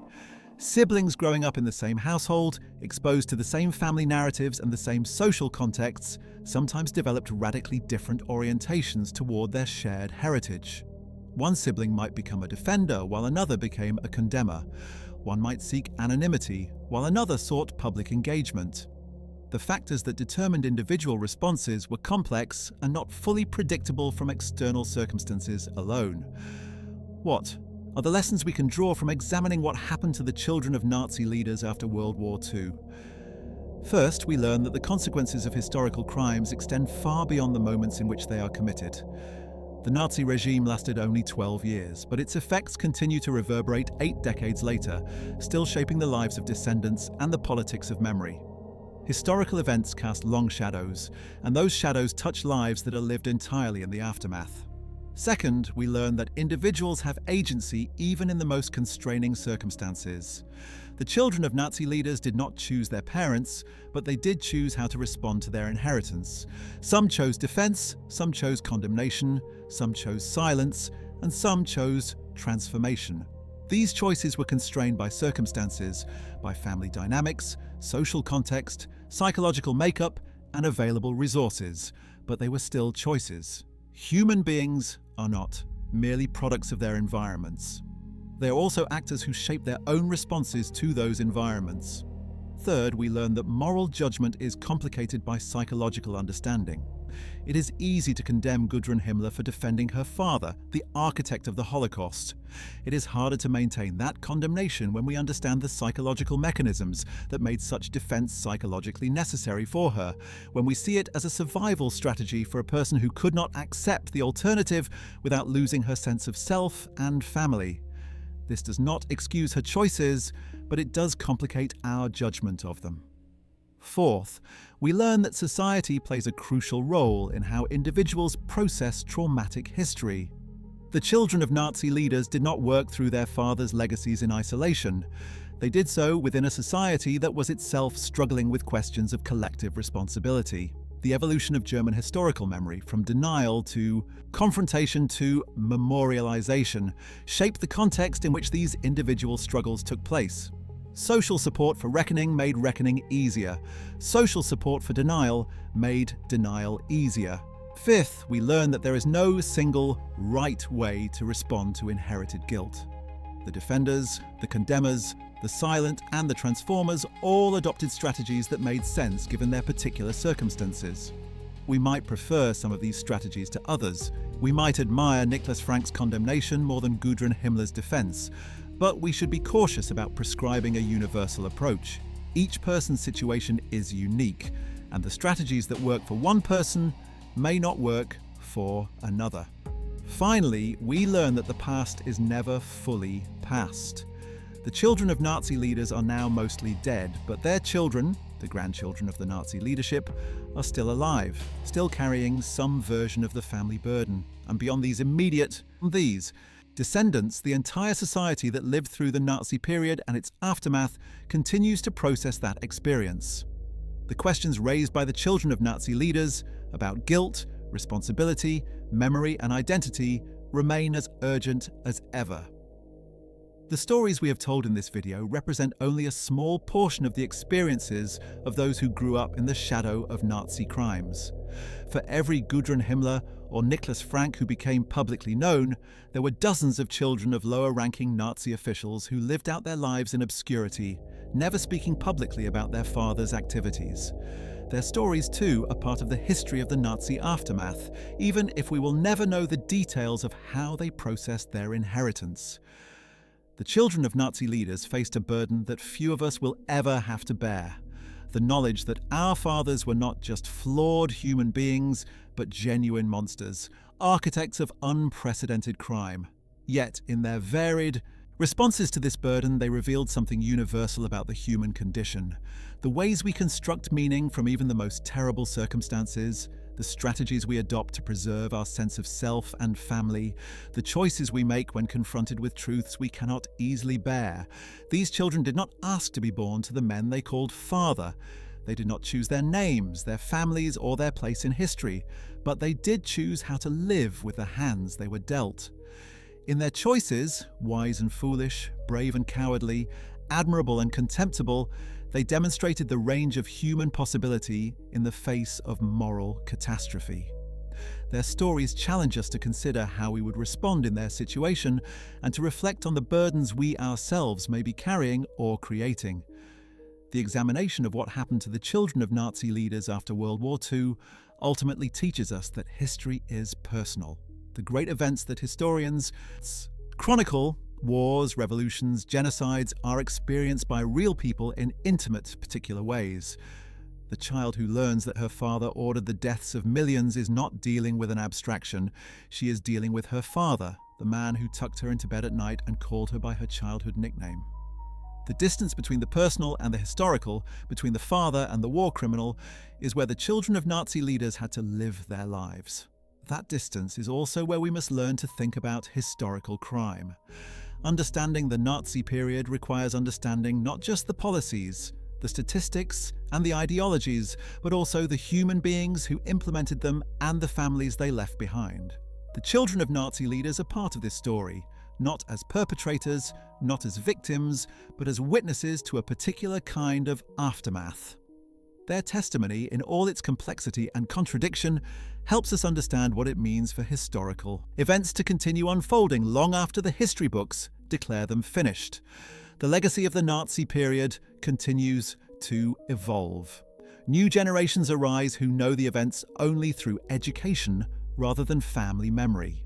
Siblings growing up in the same household, exposed to the same family narratives and the same social contexts, sometimes developed radically different orientations toward their shared heritage. One sibling might become a defender, while another became a condemner. One might seek anonymity, while another sought public engagement. The factors that determined individual responses were complex and not fully predictable from external circumstances alone. What are the lessons we can draw from examining what happened to the children of Nazi leaders after World War II? First, we learn that the consequences of historical crimes extend far beyond the moments in which they are committed. The Nazi regime lasted only 12 years, but its effects continue to reverberate 8 decades later, still shaping the lives of descendants and the politics of memory. Historical events cast long shadows, and those shadows touch lives that are lived entirely in the aftermath. Second, we learn that individuals have agency even in the most constraining circumstances. The children of Nazi leaders did not choose their parents, but they did choose how to respond to their inheritance. Some chose defense, some chose condemnation, some chose silence, and some chose transformation. These choices were constrained by circumstances, by family dynamics, social context, psychological makeup, and available resources, but they were still choices. Human beings are not merely products of their environments. They are also actors who shape their own responses to those environments. Third, we learn that moral judgment is complicated by psychological understanding. It is easy to condemn Gudrun Himmler for defending her father, the architect of the Holocaust. It is harder to maintain that condemnation when we understand the psychological mechanisms that made such defense psychologically necessary for her, when we see it as a survival strategy for a person who could not accept the alternative without losing her sense of self and family. This does not excuse her choices, but it does complicate our judgment of them. Fourth, we learn that society plays a crucial role in how individuals process traumatic history. The children of Nazi leaders did not work through their fathers' legacies in isolation. They did so within a society that was itself struggling with questions of collective responsibility. The evolution of German historical memory, from denial to confrontation to memorialization, shaped the context in which these individual struggles took place. Social support for reckoning made reckoning easier. Social support for denial made denial easier. Fifth, we learn that there is no single right way to respond to inherited guilt. The defenders, the condemners, the silent, and the transformers all adopted strategies that made sense given their particular circumstances. We might prefer some of these strategies to others. We might admire Niklas Frank's condemnation more than Gudrun Himmler's defense. But we should be cautious about prescribing a universal approach. Each person's situation is unique, and the strategies that work for one person may not work for another. Finally, we learn that the past is never fully past. The children of Nazi leaders are now mostly dead, but their children, the grandchildren of the Nazi leadership, are still alive, still carrying some version of the family burden. And beyond these descendants, the entire society that lived through the Nazi period and its aftermath continues to process that experience. The questions raised by the children of Nazi leaders about guilt, responsibility, memory, and identity remain as urgent as ever. The stories we have told in this video represent only a small portion of the experiences of those who grew up in the shadow of Nazi crimes. For every Gudrun Himmler or Niklas Frank who became publicly known, there were dozens of children of lower-ranking Nazi officials who lived out their lives in obscurity, never speaking publicly about their father's activities. Their stories, too, are part of the history of the Nazi aftermath, even if we will never know the details of how they processed their inheritance. The children of Nazi leaders faced a burden that few of us will ever have to bear. The knowledge that our fathers were not just flawed human beings, but genuine monsters, architects of unprecedented crime. Yet, in their varied responses to this burden, they revealed something universal about the human condition. The ways we construct meaning from even the most terrible circumstances, the strategies we adopt to preserve our sense of self and family, the choices we make when confronted with truths we cannot easily bear. These children did not ask to be born to the men they called father. They did not choose their names, their families, or their place in history, but they did choose how to live with the hands they were dealt. In their choices, wise and foolish, brave and cowardly, admirable and contemptible, they demonstrated the range of human possibility in the face of moral catastrophe. Their stories challenge us to consider how we would respond in their situation and to reflect on the burdens we ourselves may be carrying or creating. The examination of what happened to the children of Nazi leaders after World War II ultimately teaches us that history is personal. The great events that historians chronicle, wars, revolutions, genocides, are experienced by real people in intimate, particular ways. The child who learns that her father ordered the deaths of millions is not dealing with an abstraction. She is dealing with her father, the man who tucked her into bed at night and called her by her childhood nickname. The distance between the personal and the historical, between the father and the war criminal, is where the children of Nazi leaders had to live their lives. That distance is also where we must learn to think about historical crime. Understanding the Nazi period requires understanding not just the policies, the statistics, and the ideologies, but also the human beings who implemented them and the families they left behind. The children of Nazi leaders are part of this story, not as perpetrators, not as victims, but as witnesses to a particular kind of aftermath. Their testimony, in all its complexity and contradiction, helps us understand what it means for historical events to continue unfolding long after the history books declare them finished. The legacy of the Nazi period continues to evolve. New generations arise who know the events only through education rather than family memory.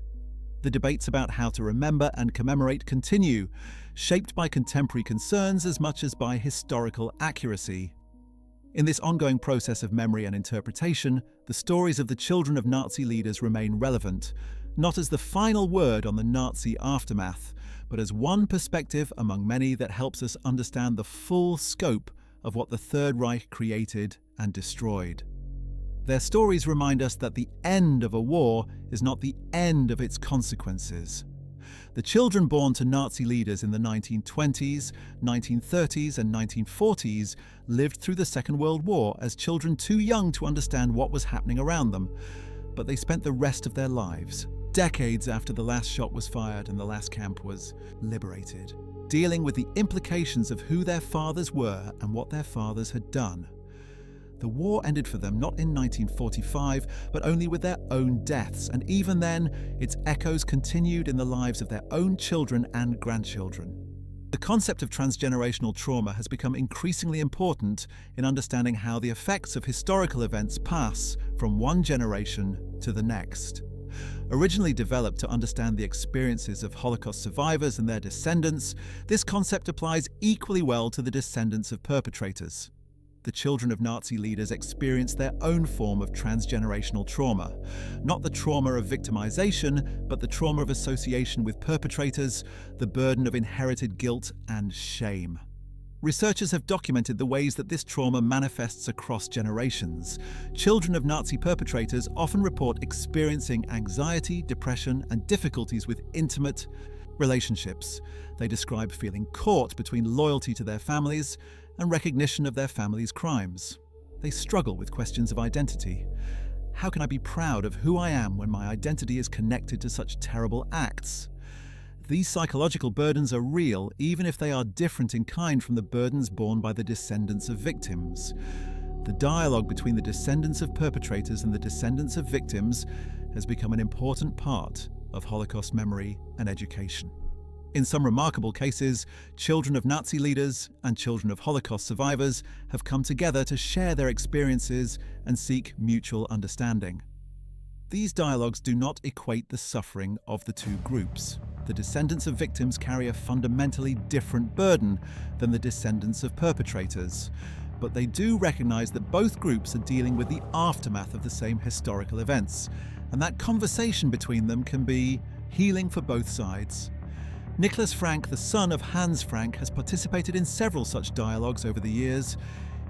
The debates about how to remember and commemorate continue, shaped by contemporary concerns as much as by historical accuracy. In this ongoing process of memory and interpretation, the stories of the children of Nazi leaders remain relevant, not as the final word on the Nazi aftermath, but as one perspective among many that helps us understand the full scope of what the Third Reich created and destroyed. Their stories remind us that the end of a war is not the end of its consequences. The children born to Nazi leaders in the 1920s, 1930s and 1940s lived through the Second World War as children too young to understand what was happening around them, but they spent the rest of their lives, decades after the last shot was fired and the last camp was liberated, dealing with the implications of who their fathers were and what their fathers had done. The war ended for them not in 1945, but only with their own deaths, and even then, its echoes continued in the lives of their own children and grandchildren. The concept of transgenerational trauma has become increasingly important in understanding how the effects of historical events pass from one generation to the next. Originally developed to understand the experiences of Holocaust survivors and their descendants, this concept applies equally well to the descendants of perpetrators. The children of Nazi leaders experienced their own form of transgenerational trauma. Not the trauma of victimization, but the trauma of association with perpetrators, the burden of inherited guilt and shame. Researchers have documented the ways that this trauma manifests across generations. Children of Nazi perpetrators often report experiencing anxiety, depression, and difficulties with intimate relationships. They describe feeling caught between loyalty to their families and recognition of their family's crimes. They struggle with questions of identity. How can I be proud of who I am when my identity is connected to such terrible acts? These psychological burdens are real, even if they are different in kind from the burdens borne by the descendants of victims. The dialogue between the descendants of perpetrators and the descendants of victims has become an important part of Holocaust memory and education. In some remarkable cases, children of Nazi leaders and children of Holocaust survivors have come together to share their experiences and seek mutual understanding. These dialogues do not equate the suffering of the two groups. The descendants of victims carry a fundamentally different burden than the descendants of perpetrators, but they do recognize that both groups are dealing with the aftermath of the same historical events, and that conversation between them can be healing for both sides. Nicholas Frank, the son of Hans Frank, has participated in several such dialogues over the years.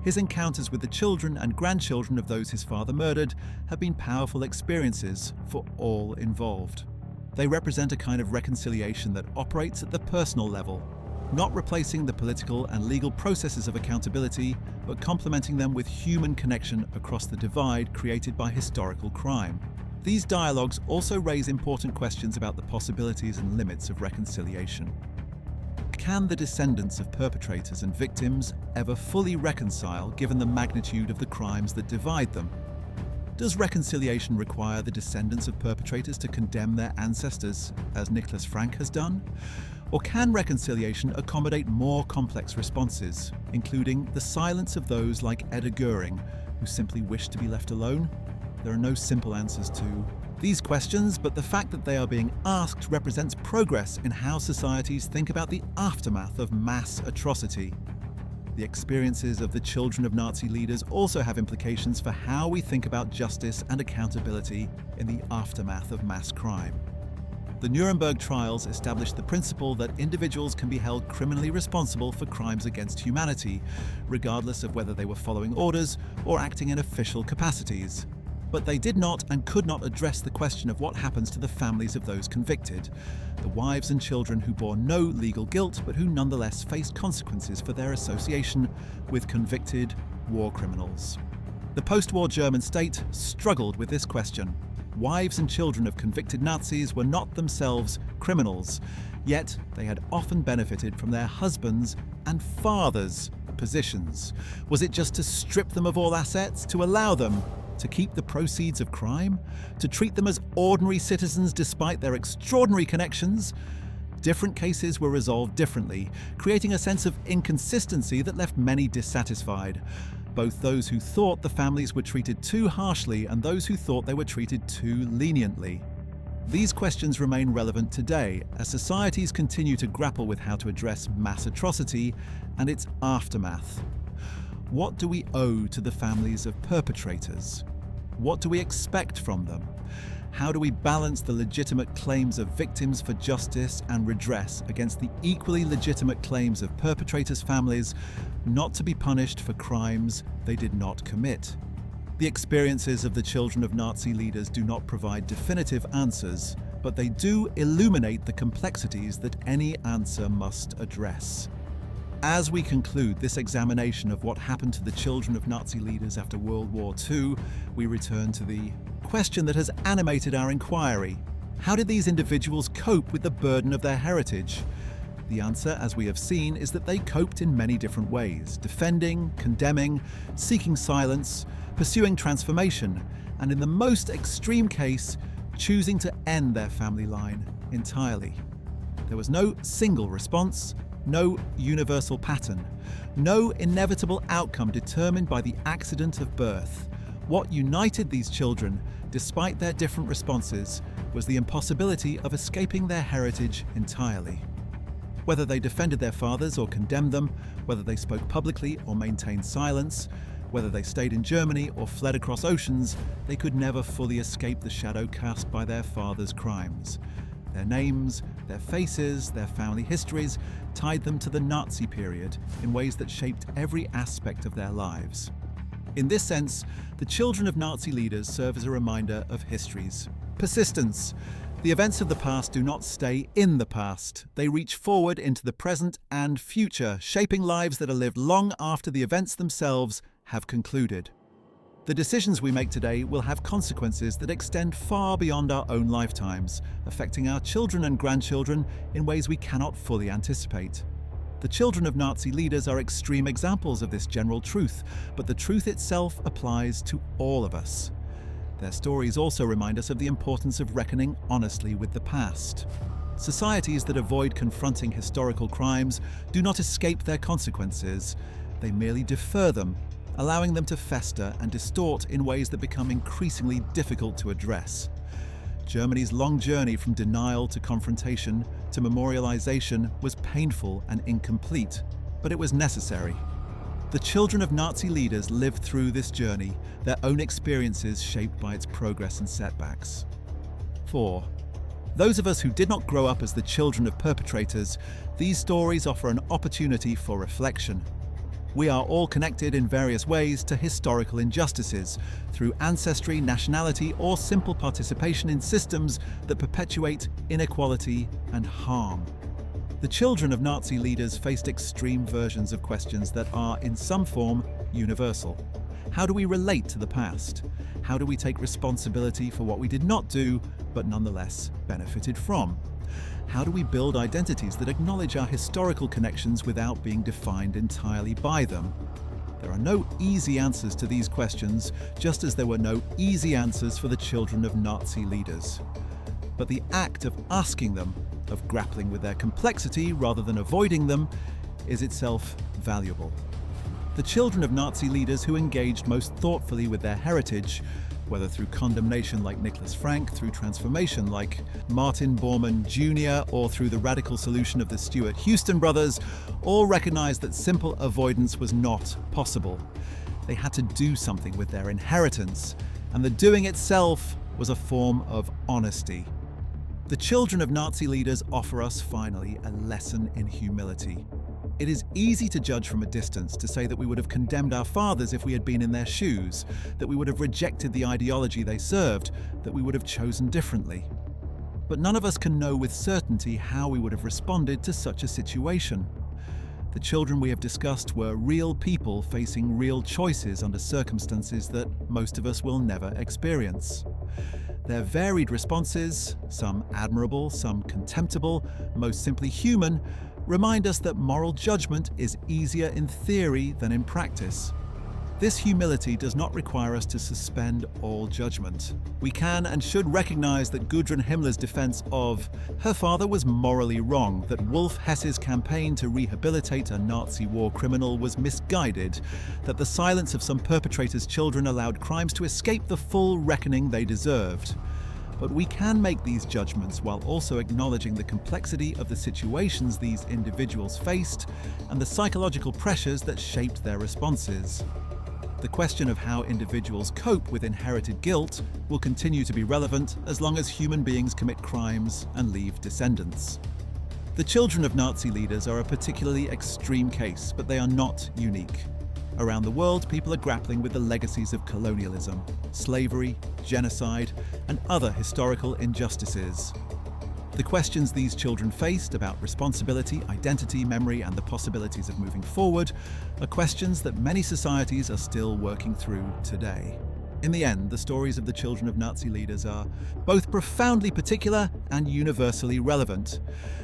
His encounters with the children and grandchildren of those his father murdered have been powerful experiences for all involved. They represent a kind of reconciliation that operates at the personal level, not replacing the political and legal processes of accountability, but complementing them with human connection across the divide created by historical crime. These dialogues also raise important questions about the possibilities and limits of reconciliation. Can the descendants of perpetrators and victims ever fully reconcile given the magnitude of the crimes that divide them? Does reconciliation require the descendants of perpetrators to condemn their ancestors, as Nicholas Frank has done? Or can reconciliation accommodate more complex responses, including the silence of those like Edgar Goering, who simply wish to be left alone? There are no simple answers to these questions, but the fact that they are being asked represents progress in how societies think about the aftermath of mass atrocity. The experiences of the children of Nazi leaders also have implications for how we think about justice and accountability in the aftermath of mass crime. The Nuremberg trials established the principle that individuals can be held criminally responsible for crimes against humanity, regardless of whether they were following orders or acting in official capacities. But they did not and could not address the question of what happens to the families of those convicted, the wives and children who bore no legal guilt but who nonetheless faced consequences for their association with convicted war criminals. The post-war German state struggled with this question. Wives and children of convicted Nazis were not themselves criminals, yet they had often benefited from their husbands' and fathers' positions. Was it just to strip them of all assets, to allow them to keep the proceeds of crime, to treat them as ordinary citizens despite their extraordinary connections? Different cases were resolved differently, creating a sense of inconsistency that left many dissatisfied. Both those who thought the families were treated too harshly and those who thought they were treated too leniently. These questions remain relevant today as societies continue to grapple with how to address mass atrocity and its aftermath. What do we owe to the families of perpetrators? What do we expect from them? How do we balance the legitimate claims of victims for justice and redress against the equally legitimate claims of perpetrators' families not to be punished for crimes they did not commit? The experiences of the children of Nazi leaders do not provide definitive answers, but they do illuminate the complexities that any answer must address. As we conclude this examination of what happened to the children of Nazi leaders after World War II, we return to the question that has animated our inquiry. How did these individuals cope with the burden of their heritage? The answer, as we have seen, is that they coped in many different ways, defending, condemning, seeking silence, pursuing transformation, and in the most extreme case, choosing to end their family line entirely. There was no single response, no universal pattern, no inevitable outcome determined by the accident of birth. What united these children, despite their different responses, was the impossibility of escaping their heritage entirely. Whether they defended their fathers or condemned them, whether they spoke publicly or maintained silence, whether they stayed in Germany or fled across oceans, they could never fully escape the shadow cast by their fathers' crimes. Their names, their faces, their family histories tied them to the Nazi period in ways that shaped every aspect of their lives. In this sense, the children of Nazi leaders serve as a reminder of history's persistence. The events of the past do not stay in the past. They reach forward into the present and future, shaping lives that are lived long after the events themselves have concluded. The decisions we make today will have consequences that extend far beyond our own lifetimes, affecting our children and grandchildren in ways we cannot fully anticipate. The children of Nazi leaders are extreme examples of this general truth, but the truth itself applies to all of us. Their stories also remind us of the importance of reckoning honestly with the past. Societies that avoid confronting historical crimes do not escape their consequences, they merely defer them, allowing them to fester and distort in ways that become increasingly difficult to address. Germany's long journey from denial to confrontation to memorialization was painful and incomplete, but it was necessary. The children of Nazi leaders lived through this journey, their own experiences shaped by its progress and setbacks. 4. Those of us who did not grow up as the children of perpetrators, these stories offer an opportunity for reflection. We are all connected in various ways to historical injustices, through ancestry, nationality, or simple participation in systems that perpetuate inequality and harm. The children of Nazi leaders faced extreme versions of questions that are, in some form, universal. How do we relate to the past? How do we take responsibility for what we did not do, but nonetheless benefited from? How do we build identities that acknowledge our historical connections without being defined entirely by them? There are no easy answers to these questions, just as there were no easy answers for the children of Nazi leaders. But the act of asking them, of grappling with their complexity rather than avoiding them, is itself valuable. The children of Nazi leaders who engaged most thoughtfully with their heritage whether through condemnation like Nicholas Frank, through transformation like Martin Bormann Jr., or through the radical solution of the Stuart Houston brothers, all recognized that simple avoidance was not possible. They had to do something with their inheritance, and the doing itself was a form of honesty. The children of Nazi leaders offer us, finally, a lesson in humility. It is easy to judge from a distance, to say that we would have condemned our fathers if we had been in their shoes, that we would have rejected the ideology they served, that we would have chosen differently. But none of us can know with certainty how we would have responded to such a situation. The children we have discussed were real people facing real choices under circumstances that most of us will never experience. Their varied responses, some admirable, some contemptible, most simply human, remind us that moral judgment is easier in theory than in practice. This humility does not require us to suspend all judgment. We can and should recognize that Gudrun Himmler's defense of her father was morally wrong, that Wolf Hesse's campaign to rehabilitate a Nazi war criminal was misguided, that the silence of some perpetrators' children allowed crimes to escape the full reckoning they deserved. But we can make these judgments while also acknowledging the complexity of the situations these individuals faced and the psychological pressures that shaped their responses. The question of how individuals cope with inherited guilt will continue to be relevant as long as human beings commit crimes and leave descendants. The children of Nazi leaders are a particularly extreme case, but they are not unique. Around the world, people are grappling with the legacies of colonialism, slavery, genocide, and other historical injustices. The questions these children faced about responsibility, identity, memory, and the possibilities of moving forward are questions that many societies are still working through today. In the end, the stories of the children of Nazi leaders are both profoundly particular and universally relevant.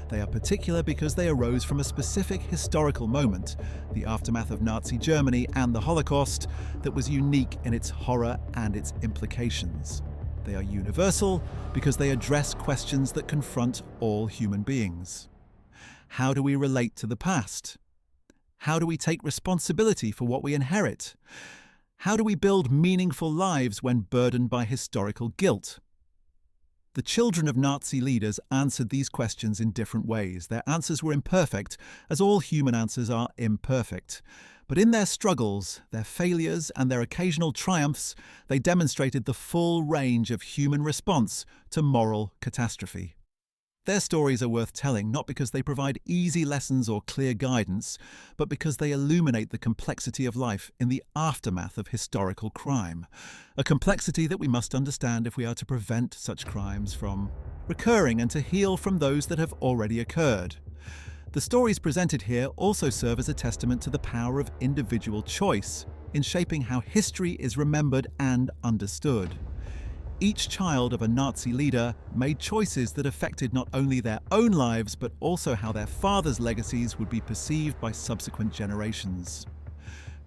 They are particular because they arose from a specific historical moment, the aftermath of Nazi Germany and the Holocaust, that was unique in its horror and its implications. They are universal because they address questions that confront all human beings. How do we relate to the past? How do we take responsibility for what we inherit? How do we build meaningful lives when burdened by historical guilt? The children of Nazi leaders answered these questions in different ways. Their answers were imperfect, as all human answers are imperfect. But in their struggles, their failures, and their occasional triumphs, they demonstrated the full range of human response to moral catastrophe. Their stories are worth telling not because they provide easy lessons or clear guidance, but because they illuminate the complexity of life in the aftermath of historical crime, a complexity that we must understand if we are to prevent such crimes from recurring and to heal from those that have already occurred. The stories presented here also serve as a testament to the power of individual choice in shaping how history is remembered and understood. Each child of a Nazi leader made choices that affected not only their own lives, but also how their fathers' legacies would be perceived by subsequent generations.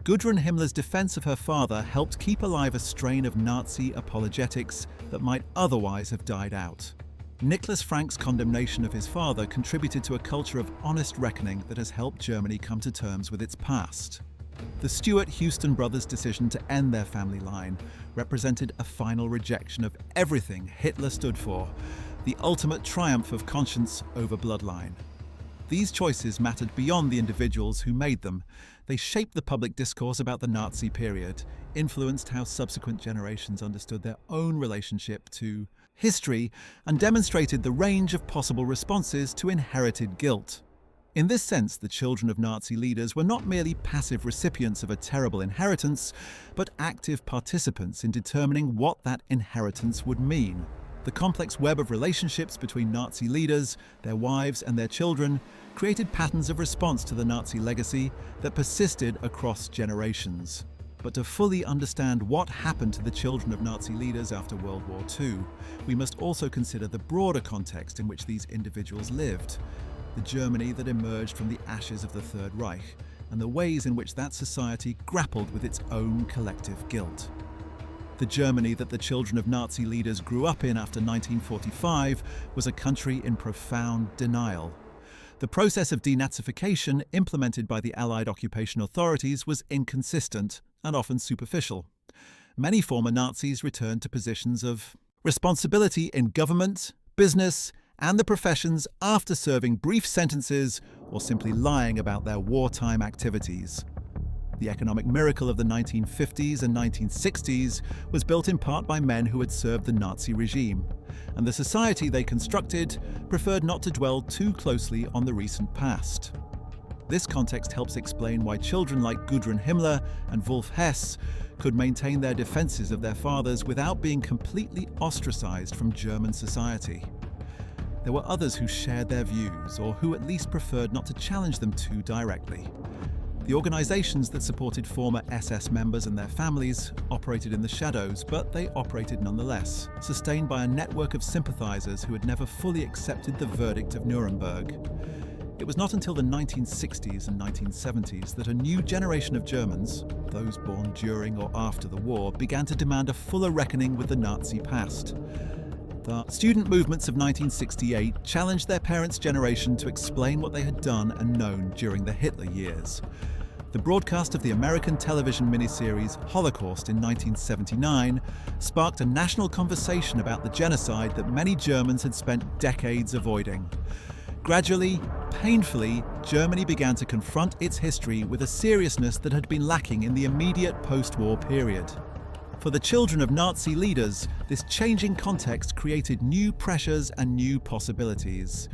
Gudrun Himmler's defense of her father helped keep alive a strain of Nazi apologetics that might otherwise have died out. Nicholas Frank's condemnation of his father contributed to a culture of honest reckoning that has helped Germany come to terms with its past. The Stuart Houston brothers' decision to end their family line represented a final rejection of everything Hitler stood for, the ultimate triumph of conscience over bloodline. These choices mattered beyond the individuals who made them. They shaped the public discourse about the Nazi period, influenced how subsequent generations understood their own relationship to history, and demonstrated the range of possible responses to inherited guilt. In this sense, the children of Nazi leaders were not merely passive recipients of a terrible inheritance, but active participants in determining what that inheritance would mean. The complex web of relationships between Nazi leaders, their wives, and their children created patterns of response to the Nazi legacy that persisted across generations. But to fully understand what happened to the children of Nazi leaders after World War II, we must also consider the broader context in which these individuals lived. The Germany that emerged from the ashes of the Third Reich, and the ways in which that society grappled with its own collective guilt. The Germany that the children of Nazi leaders grew up in after 1945 was a country in profound denial. The process of denazification implemented by the Allied occupation authorities was inconsistent and often superficial. many former Nazis returned to positions of responsibility in government, business, and the professions after serving brief sentences or simply lying about their wartime activities. The economic miracle of the 1950s and 1960s was built in part by men who had served the Nazi regime, and the society they constructed preferred not to dwell too closely on the recent past. This context helps explain why children like Gudrun Himmler and Wolf Hess could maintain their defenses of their fathers without being completely ostracized from German society. There were others who shared their views, or who at least preferred not to challenge them too directly. The organizations that supported former SS members and their families operated in the shadows, but they operated nonetheless, sustained by a network of sympathizers who had never fully accepted the verdict of Nuremberg. It was not until the 1960s and 1970s that a new generation of Germans, those born during or after the war, began to demand a fuller reckoning with the Nazi past. The student movements of 1968 challenged their parents' generation to explain what they had done and known during the Hitler years. The broadcast of the American television miniseries Holocaust in 1979 sparked a national conversation about the genocide that many Germans had spent decades avoiding. Gradually, painfully, Germany began to confront its history with a seriousness that had been lacking in the immediate post-war period. For the children of Nazi leaders, this changing context created new pressures and new possibilities.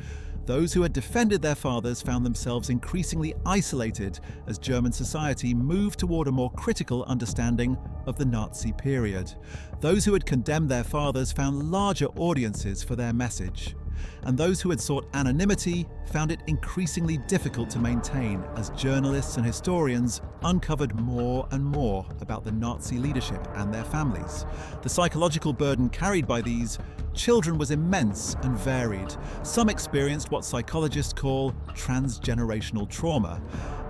Those who had defended their fathers found themselves increasingly isolated as German society moved toward a more critical understanding of the Nazi period. Those who had condemned their fathers found larger audiences for their message. And those who had sought anonymity found it increasingly difficult to maintain as journalists and historians uncovered more and more about the Nazi leadership and their families. The psychological burden carried by these children was immense and varied. Some experienced what psychologists call transgenerational trauma,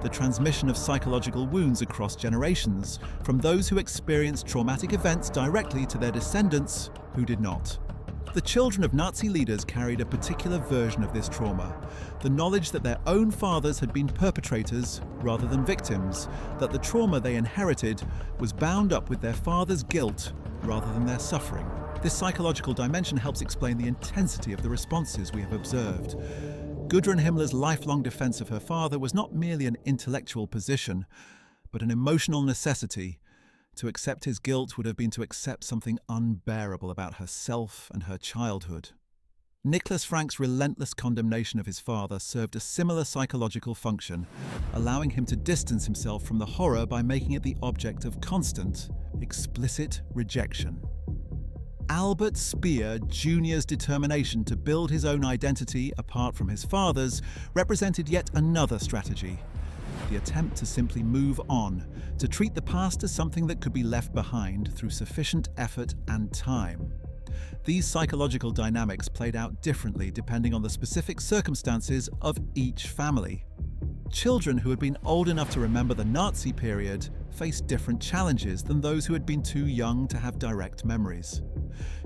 the transmission of psychological wounds across generations, from those who experienced traumatic events directly to their descendants who did not. The children of Nazi leaders carried a particular version of this trauma, the knowledge that their own fathers had been perpetrators rather than victims, that the trauma they inherited was bound up with their father's guilt rather than their suffering. This psychological dimension helps explain the intensity of the responses we have observed. Gudrun Himmler's lifelong defense of her father was not merely an intellectual position, but an emotional necessity. To accept his guilt would have been to accept something unbearable about herself and her childhood. Nicholas Frank's relentless condemnation of his father served a similar psychological function, allowing him to distance himself from the horror by making it the object of constant, explicit rejection. Albert Speer Jr.'s determination to build his own identity apart from his father's represented yet another strategy. The attempt to simply move on, to treat the past as something that could be left behind through sufficient effort and time. These psychological dynamics played out differently depending on the specific circumstances of each family. Children who had been old enough to remember the Nazi period faced different challenges than those who had been too young to have direct memories.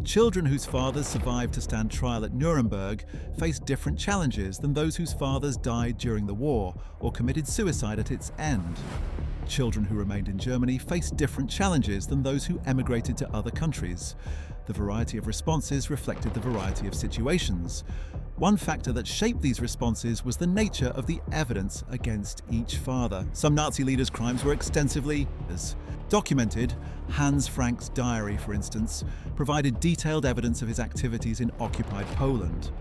Children whose fathers survived to stand trial at Nuremberg faced different challenges than those whose fathers died during the war or committed suicide at its end. Children who remained in Germany faced different challenges than those who emigrated to other countries. The variety of responses reflected the variety of situations. One factor that shaped these responses was the nature of the evidence against each father. Some Nazi leaders' crimes were extensively documented. Hans Frank's diary, for instance, provided detailed evidence of his activities in occupied Poland.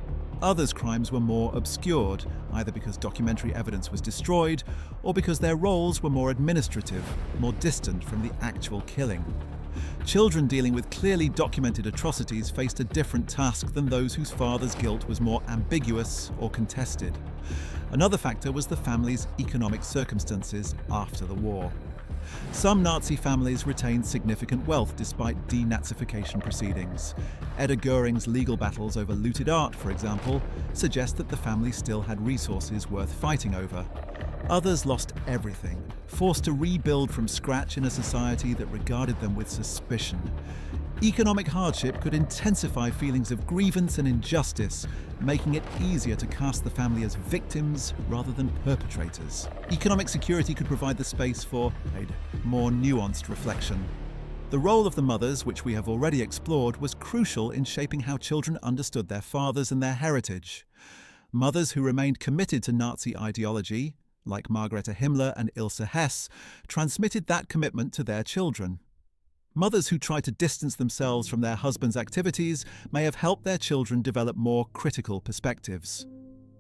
Others' crimes were more obscured, either because documentary evidence was destroyed or because their roles were more administrative, more distant from the actual killing. Children dealing with clearly documented atrocities faced a different task than those whose father's guilt was more ambiguous or contested. Another factor was the family's economic circumstances after the war. Some Nazi families retained significant wealth despite denazification proceedings. Edda Goering's legal battles over looted art, for example, suggest that the family still had resources worth fighting over. Others lost everything, forced to rebuild from scratch in a society that regarded them with suspicion. Economic hardship could intensify feelings of grievance and injustice, making it easier to cast the family as victims rather than perpetrators. Economic security could provide the space for a more nuanced reflection. The role of the mothers, which we have already explored, was crucial in shaping how children understood their fathers and their heritage. Mothers who remained committed to Nazi ideology, like Margarete Himmler and Ilse Hess, transmitted that commitment to their children. Mothers who tried to distance themselves from their husbands' activities may have helped their children develop more critical perspectives.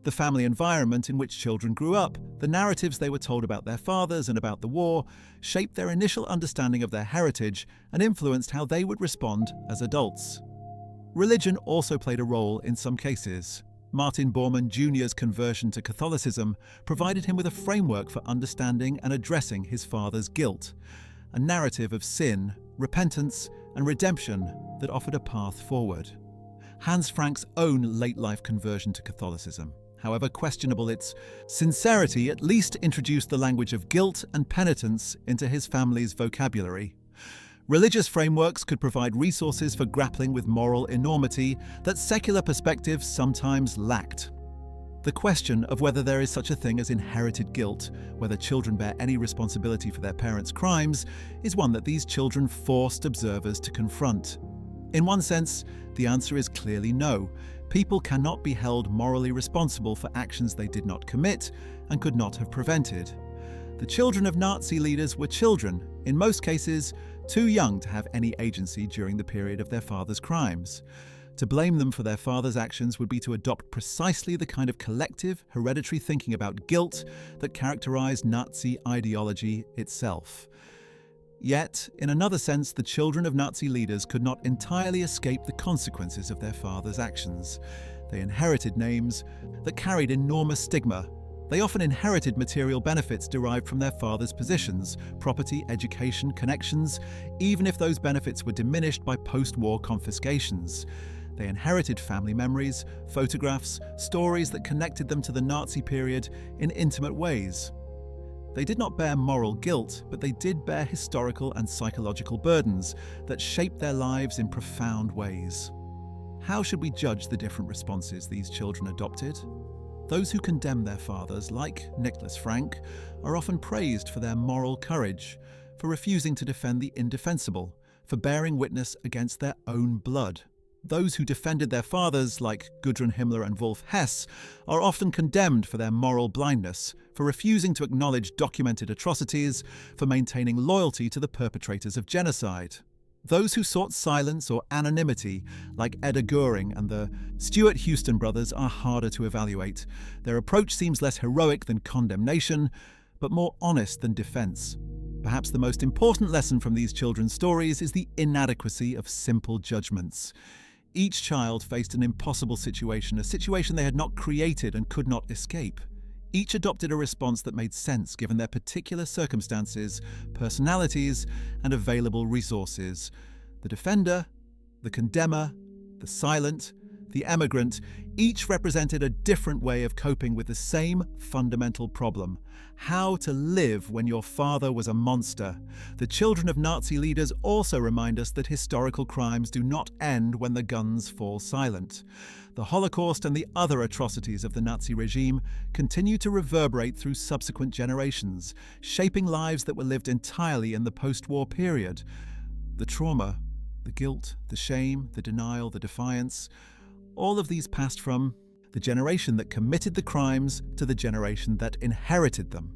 The family environment in which children grew up, the narratives they were told about their fathers and about the war, shaped their initial understanding of their heritage and influenced how they would respond as adults. Religion also played a role in some cases. Martin Bormann Jr.'s conversion to Catholicism provided him with a framework for understanding and addressing his father's guilt, a narrative of sin, repentance, and redemption that offered a path forward. Hans Frank's own late-life conversion to Catholicism, however questionable its sincerity, at least introduced the language of guilt and penitence into his family's vocabulary. Religious frameworks could provide resources for grappling with moral enormity that secular perspectives sometimes lacked. The question of whether there is such a thing as inherited guilt, whether children bear any responsibility for their parents' crimes, is one that these children forced observers to confront. In one sense, the answer is clearly no. People cannot be held morally responsible for actions they did not commit and could not have prevented. The children of Nazi leaders were children, in most cases, too young to have any agency during the period of their father's crimes. To blame them for their father's actions would be to adopt precisely the kind of collective, hereditary thinking about guilt that characterized Nazi ideology itself. Yet, in another sense, the children of Nazi leaders could not entirely escape the consequences of their father's actions. They inherited names that carried enormous stigma. They often inherited material benefits derived from their father's positions, property, education, connections, even if those benefits were diminished by post-war confiscations. They inherited family memories, photographs, stories that connected them to the Nazi period in intimate ways. They did not bear moral guilt, but they did bear historical and psychological burdens that shaped their lives in profound ways. How should we judge the different responses these children adopted? Those who condemn their fathers, like Nicholas Frank, are often praised for their moral courage, for refusing to defend the indefensible, for bearing witness against their own blood. Those who defended their fathers, like Gudrun Himmler and Wolf Hess, are often condemned for their moral blindness, for refusing to acknowledge documented atrocities, for maintaining loyalty to the perpetrators of genocide. Those who sought silence or anonymity, like Edda Goering and the Stuart Houston brothers, are harder to evaluate. Their approach seems less heroic than condemnation, but more honest than defense. Perhaps the most important lesson from these children's stories is the inadequacy of simple judgments. Each child faced an impossible situation, a situation they had not created and could not escape. Each adopted a response that made sense given their particular circumstances, personalities, and available resources. The defender, the condemner, the silent, the emigrant, each represented a different way of coping with the same fundamental problem: how to live when your father was a monster. The children of Nazi leaders also remind us that historical crimes do not end when the guns fall silent. The Holocaust and the other atrocities of the Nazi regime continue to reverberate through subsequent generations, shaping lives that were lived entirely in the post-war period. The trauma, the guilt, the shame, the denial, the defiance, all of these passed from the generation that committed the crimes to the generation that inherited them.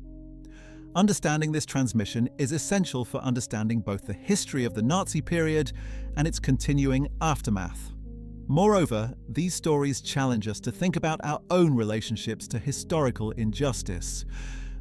Understanding this transmission is essential for understanding both the history of the Nazi period and its continuing aftermath. Moreover, these stories challenge us to think about our own relationships to historical injustice.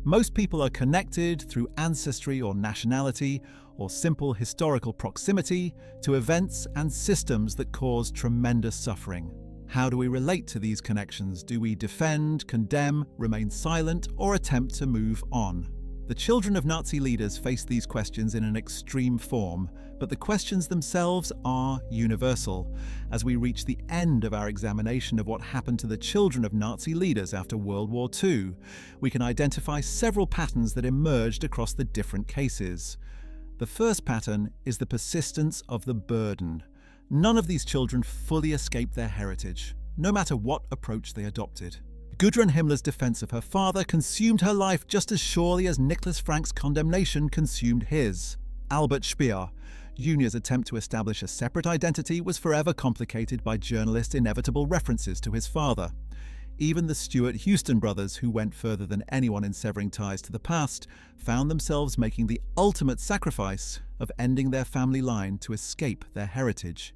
Most people are connected through ancestry or nationality or simple historical proximity to events and systems that cause tremendous suffering. How do we relate to these connections? Do we defend, condemn, remain silent, or attempt to move on? The children of Nazi leaders faced these questions in an extreme form, but the questions themselves are universal. As we reach the end of our examination of what happened to the children of Nazi leaders after World War II, we can identify several patterns that emerged across the different cases. The first pattern is the persistence of the burden. None of these children fully escaped their heritage, no matter what approach they adopted. Gudrun Himmler's defense of her father consumed her life just as surely as Nicholas Frank's condemnation consumed his. Albert Speer, Junior's attempt to establish a separate identity was forever complicated by journalists' inevitable references to his father. Even the Stewart Houston brothers, who went further than anyone in severing ties to the past, found themselves making the ultimate sacrifice of ending their family line to escape their heritage.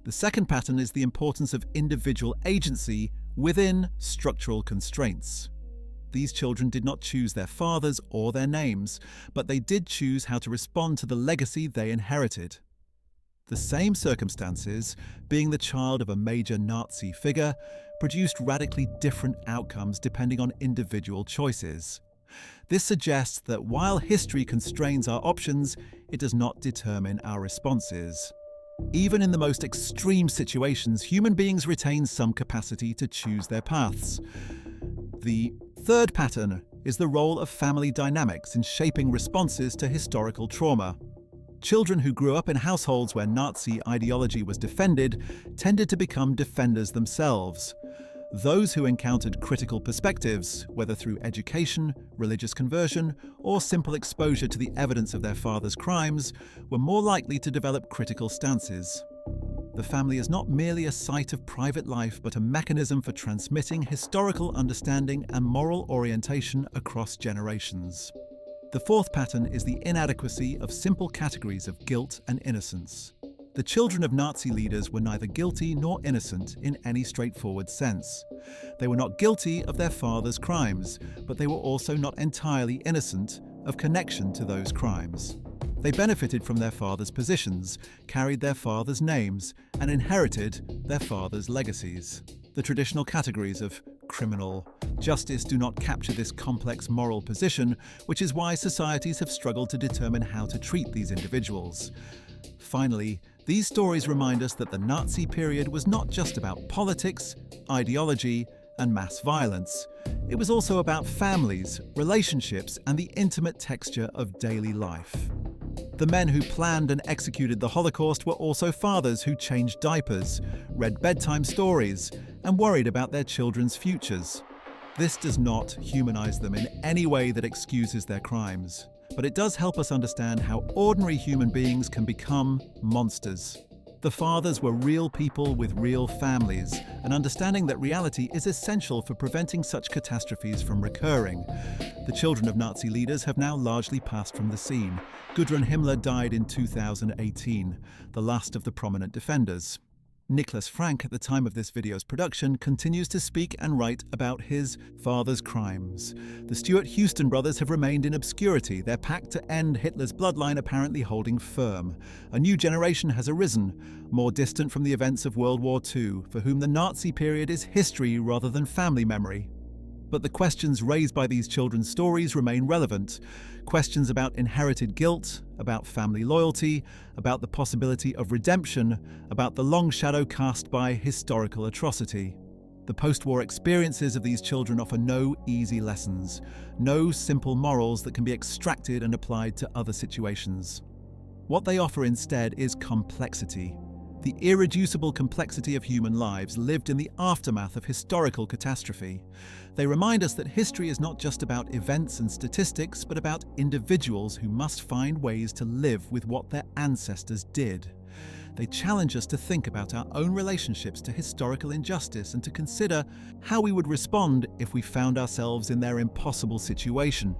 The second pattern is the importance of individual agency within structural constraints. These children did not choose their fathers or their names, but they did choose how to respond to the legacy they inherited. The same circumstances, being the child of a major Nazi figure, produced radically different outcomes depending on individual choices. This suggests that while history constrains our options, it does not determine our responses. Even in the most extreme situations, human beings retain some capacity to choose their paths. The third pattern is the role of family dynamics in shaping responses to historical trauma. Children who grew up in households where Nazi ideology was defended tended to become defenders themselves. Those who encountered critical perspectives, whether through education, religious conversion, or simple exposure to the evidence of their father's crimes, were more likely to develop critical stances. The family is not merely a site of private life, but a mechanism for transmitting historical understanding and moral orientation across generations. The fourth pattern is the inadequacy of simple categories of guilt and innocence. The children of Nazi leaders were neither guilty nor innocent in any straightforward sense. They were not guilty of their father's crimes, but they were also not entirely innocent of connection to those crimes. They benefited from their father's positions, carried their father's names, and inherited their father's legacies. The traditional categories of criminal, justice do not capture this complex moral position, which is why societies have struggled to determine how to treat these individuals. Finally, these stories remind us that the Nazi period was not just about politics, ideology, and mass violence. It was also about families, relationships, and the intimate texture of daily life. The men who planned and executed the Holocaust were also fathers who changed diapers, read bedtime stories, and worried about their children's futures. This does not humanize them in any way that excuses their crimes, but it does help us understand how ordinary human beings can become monsters. The fathers were real people with real families, and understanding that reality is essential for preventing such catastrophes from recurring. The children of Nazi leaders have now largely passed from the scene. Gudrun Himmler died in 2018, the last of the prominent defenders. Nicholas Frank, at the time of this video's production, continues to speak and write about his father's crimes. The Stewart Houston brothers have remained in obscurity, their pact to end Hitler's bloodline apparently holding firm. A new generation has arisen, more distant from the events of World War II, for whom the Nazi period is history rather than family memory. But the questions raised by these children's stories remain relevant. Questions about inherited guilt, about family loyalty, about the possibility of redemption, about the long shadow cast by historical atrocity. The post-war experiences of these children offer no easy lessons, no simple morals that can be extracted and applied to other situations. What they offer instead is complexity. The irreducible complexity of human lives lived in the aftermath of historical catastrophe. They remind us that history is not just about events and statistics, but about individuals who must find ways to live with what their ancestors did. They challenge us to think about our own relationships to historical injustice and to consider how we would respond if we found ourselves in their impossible situation.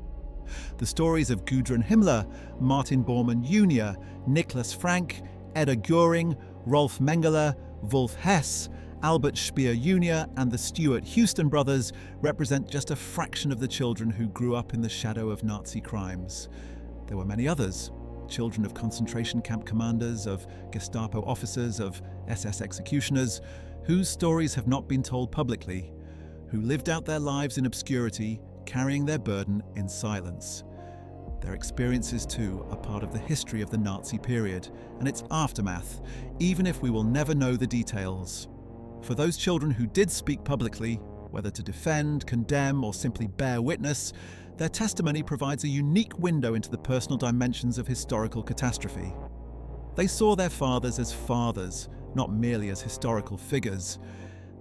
The stories of Gudrun Himmler, Martin Bormann Jr., Nicholas Frank, Edda Göring, Rolf Mengele, Wolf Hess, Albert Speer Jr. and the Stewart Houston brothers represent just a fraction of the children who grew up in the shadow of Nazi crimes. There were many others, children of concentration camp commanders, of Gestapo officers, of SS executioners, whose stories have not been told publicly, who lived out their lives in obscurity, carrying their burden in silence. Their experiences, too, are part of the history of the Nazi period and its aftermath, even if we will never know the details. For those children who did speak publicly, whether to defend, condemn, or simply bear witness, their testimony provides a unique window into the personal dimensions of historical catastrophe. They saw their fathers as fathers, not merely as historical figures.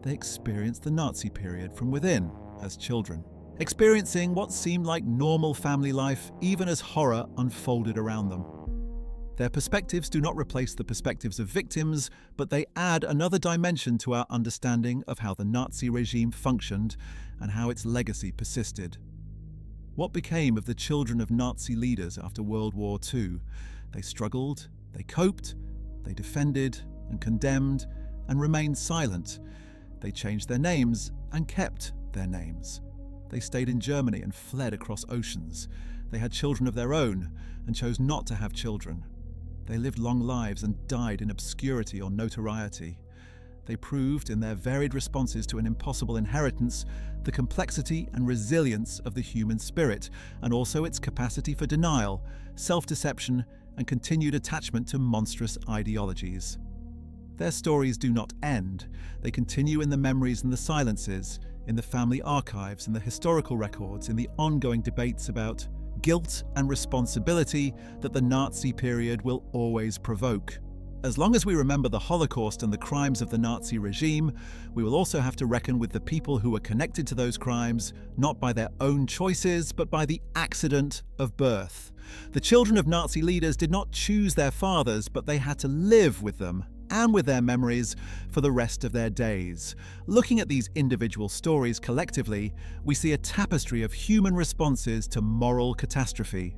They experienced the Nazi period from within, as children, experiencing what seemed like normal family life even as horror unfolded around them. Their perspectives do not replace the perspectives of victims, but they add another dimension to our understanding of how the Nazi regime functioned and how its legacy persisted. What became of the children of Nazi leaders after World War II? They struggled, they coped, they defended and condemned and remained silent. They changed their names and kept their names. They stayed in Germany and fled across oceans. They had children of their own and chose not to have children. They lived long lives and died in obscurity or notoriety. They proved in their varied responses to an impossible inheritance the complexity and resilience of the human spirit, and also its capacity for denial, self-deception, and continued attachment to monstrous ideologies. Their stories do not end. They continue in the memories and the silences, in the family archives and the historical records, in the ongoing debates about guilt and responsibility that the Nazi period will always provoke. As long as we remember the Holocaust and the crimes of the Nazi regime, we will also have to reckon with the people who were connected to those crimes, not by their own choices, but by the accident of birth. The children of Nazi leaders did not choose their fathers, but they had to live with them and with their memories for the rest of their days. Looking at these individual stories collectively, we see a tapestry of human responses to moral catastrophe.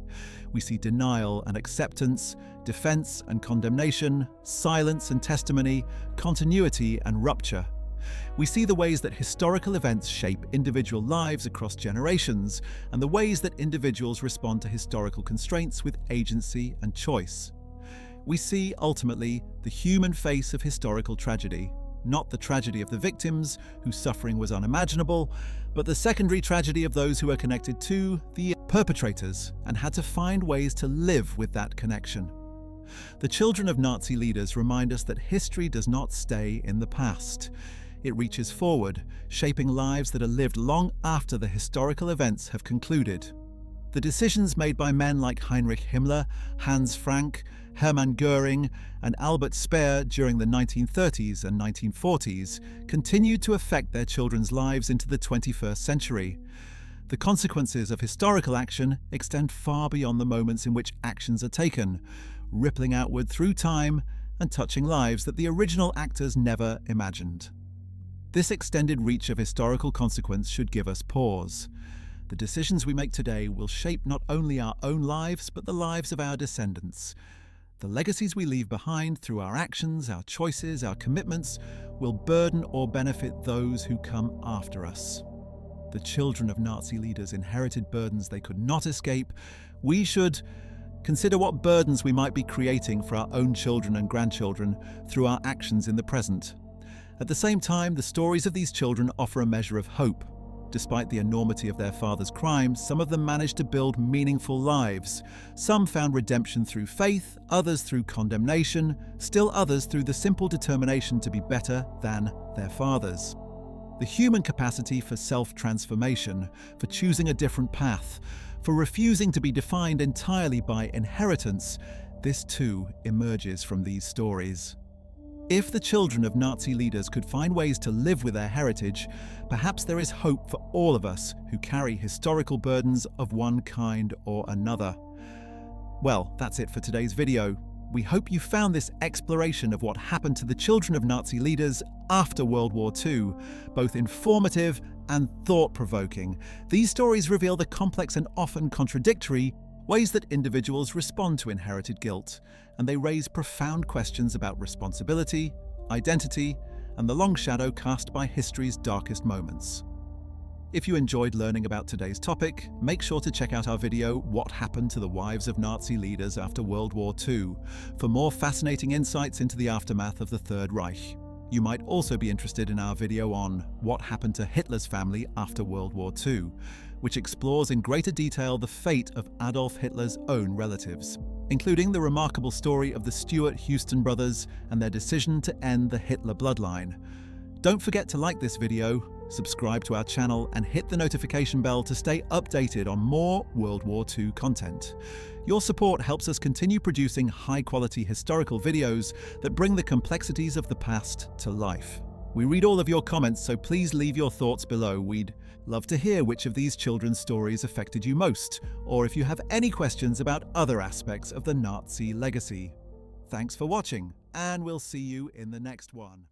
We see denial and acceptance, defense and condemnation, silence and testimony, continuity and rupture. We see the ways that historical events shape individual lives across generations, and the ways that individuals respond to historical constraints with agency and choice. We see, ultimately, the human face of historical tragedy, not the tragedy of the victims, whose suffering was unimaginable, but the secondary tragedy of those who were connected to the perpetrators and had to find ways to live with that connection. The children of Nazi leaders remind us that history does not stay in the past. It reaches forward, shaping lives that are lived long after the historical events have concluded. The decisions made by men like Heinrich Himmler, Hans Frank, Hermann Göring, and Albert Speer during the 1930s and 1940s continued to affect their children's lives into the 21st century. The consequences of historical action extend far beyond the moments in which actions are taken, rippling outward through time and touching lives that the original actors never imagined. This extended reach of historical consequence should give us pause. The decisions we make today will shape not only our own lives, but the lives of our descendants. The legacies we leave behind through our actions, our choices, our commitments, will burden or benefit those who come after us. The children of Nazi leaders inherited burdens they could not escape. We should consider what burdens we might be creating for our own children and grandchildren through our actions in the present. At the same time, the stories of these children offer a measure of hope. Despite the enormity of their father's crimes, some of them managed to build meaningful lives. Some found redemption through faith, others through condemnation, still others through the simple determination to be better than their fathers. The human capacity for self-transformation, for choosing a different path, for refusing to be defined entirely by inheritance, this too emerges from these stories. If the children of Nazi leaders could find ways to live with their heritage, perhaps there is hope for all of us who carry historical burdens of one kind or another. Well, that's it for today's video. We hope you found this exploration of what happened to the children of Nazi leaders after World War II both informative and thought-provoking. These stories reveal the complex and often contradictory ways that individuals respond to inherited guilt, and they raise profound questions about responsibility, identity, and the long shadow cast by history's darkest moments. If you enjoyed learning about today's topic, make sure to check out our video, What Happened to the Wives of Nazi Leaders After World War II, for more fascinating insights into the aftermath of the Third Reich. You might also be interested in our video on What Happened to Hitler's Family After World War II, which explores in greater detail the fate of Adolf Hitler's own relatives, including the remarkable story of the Stuart Houston brothers and their decision to end the Hitler bloodline. Don't forget to like this video, subscribe to our channel, and hit the notification bell to stay updated on more World War II content. Your support helps us continue producing high-quality historical videos that bring the complexities of the past to life. We read all of your comments, so please leave your thoughts below. We'd love to hear which of these children's stories affected you most, or if you have any questions about other aspects of the Nazi legacy. Thanks for watching, and we'll see you in the next one.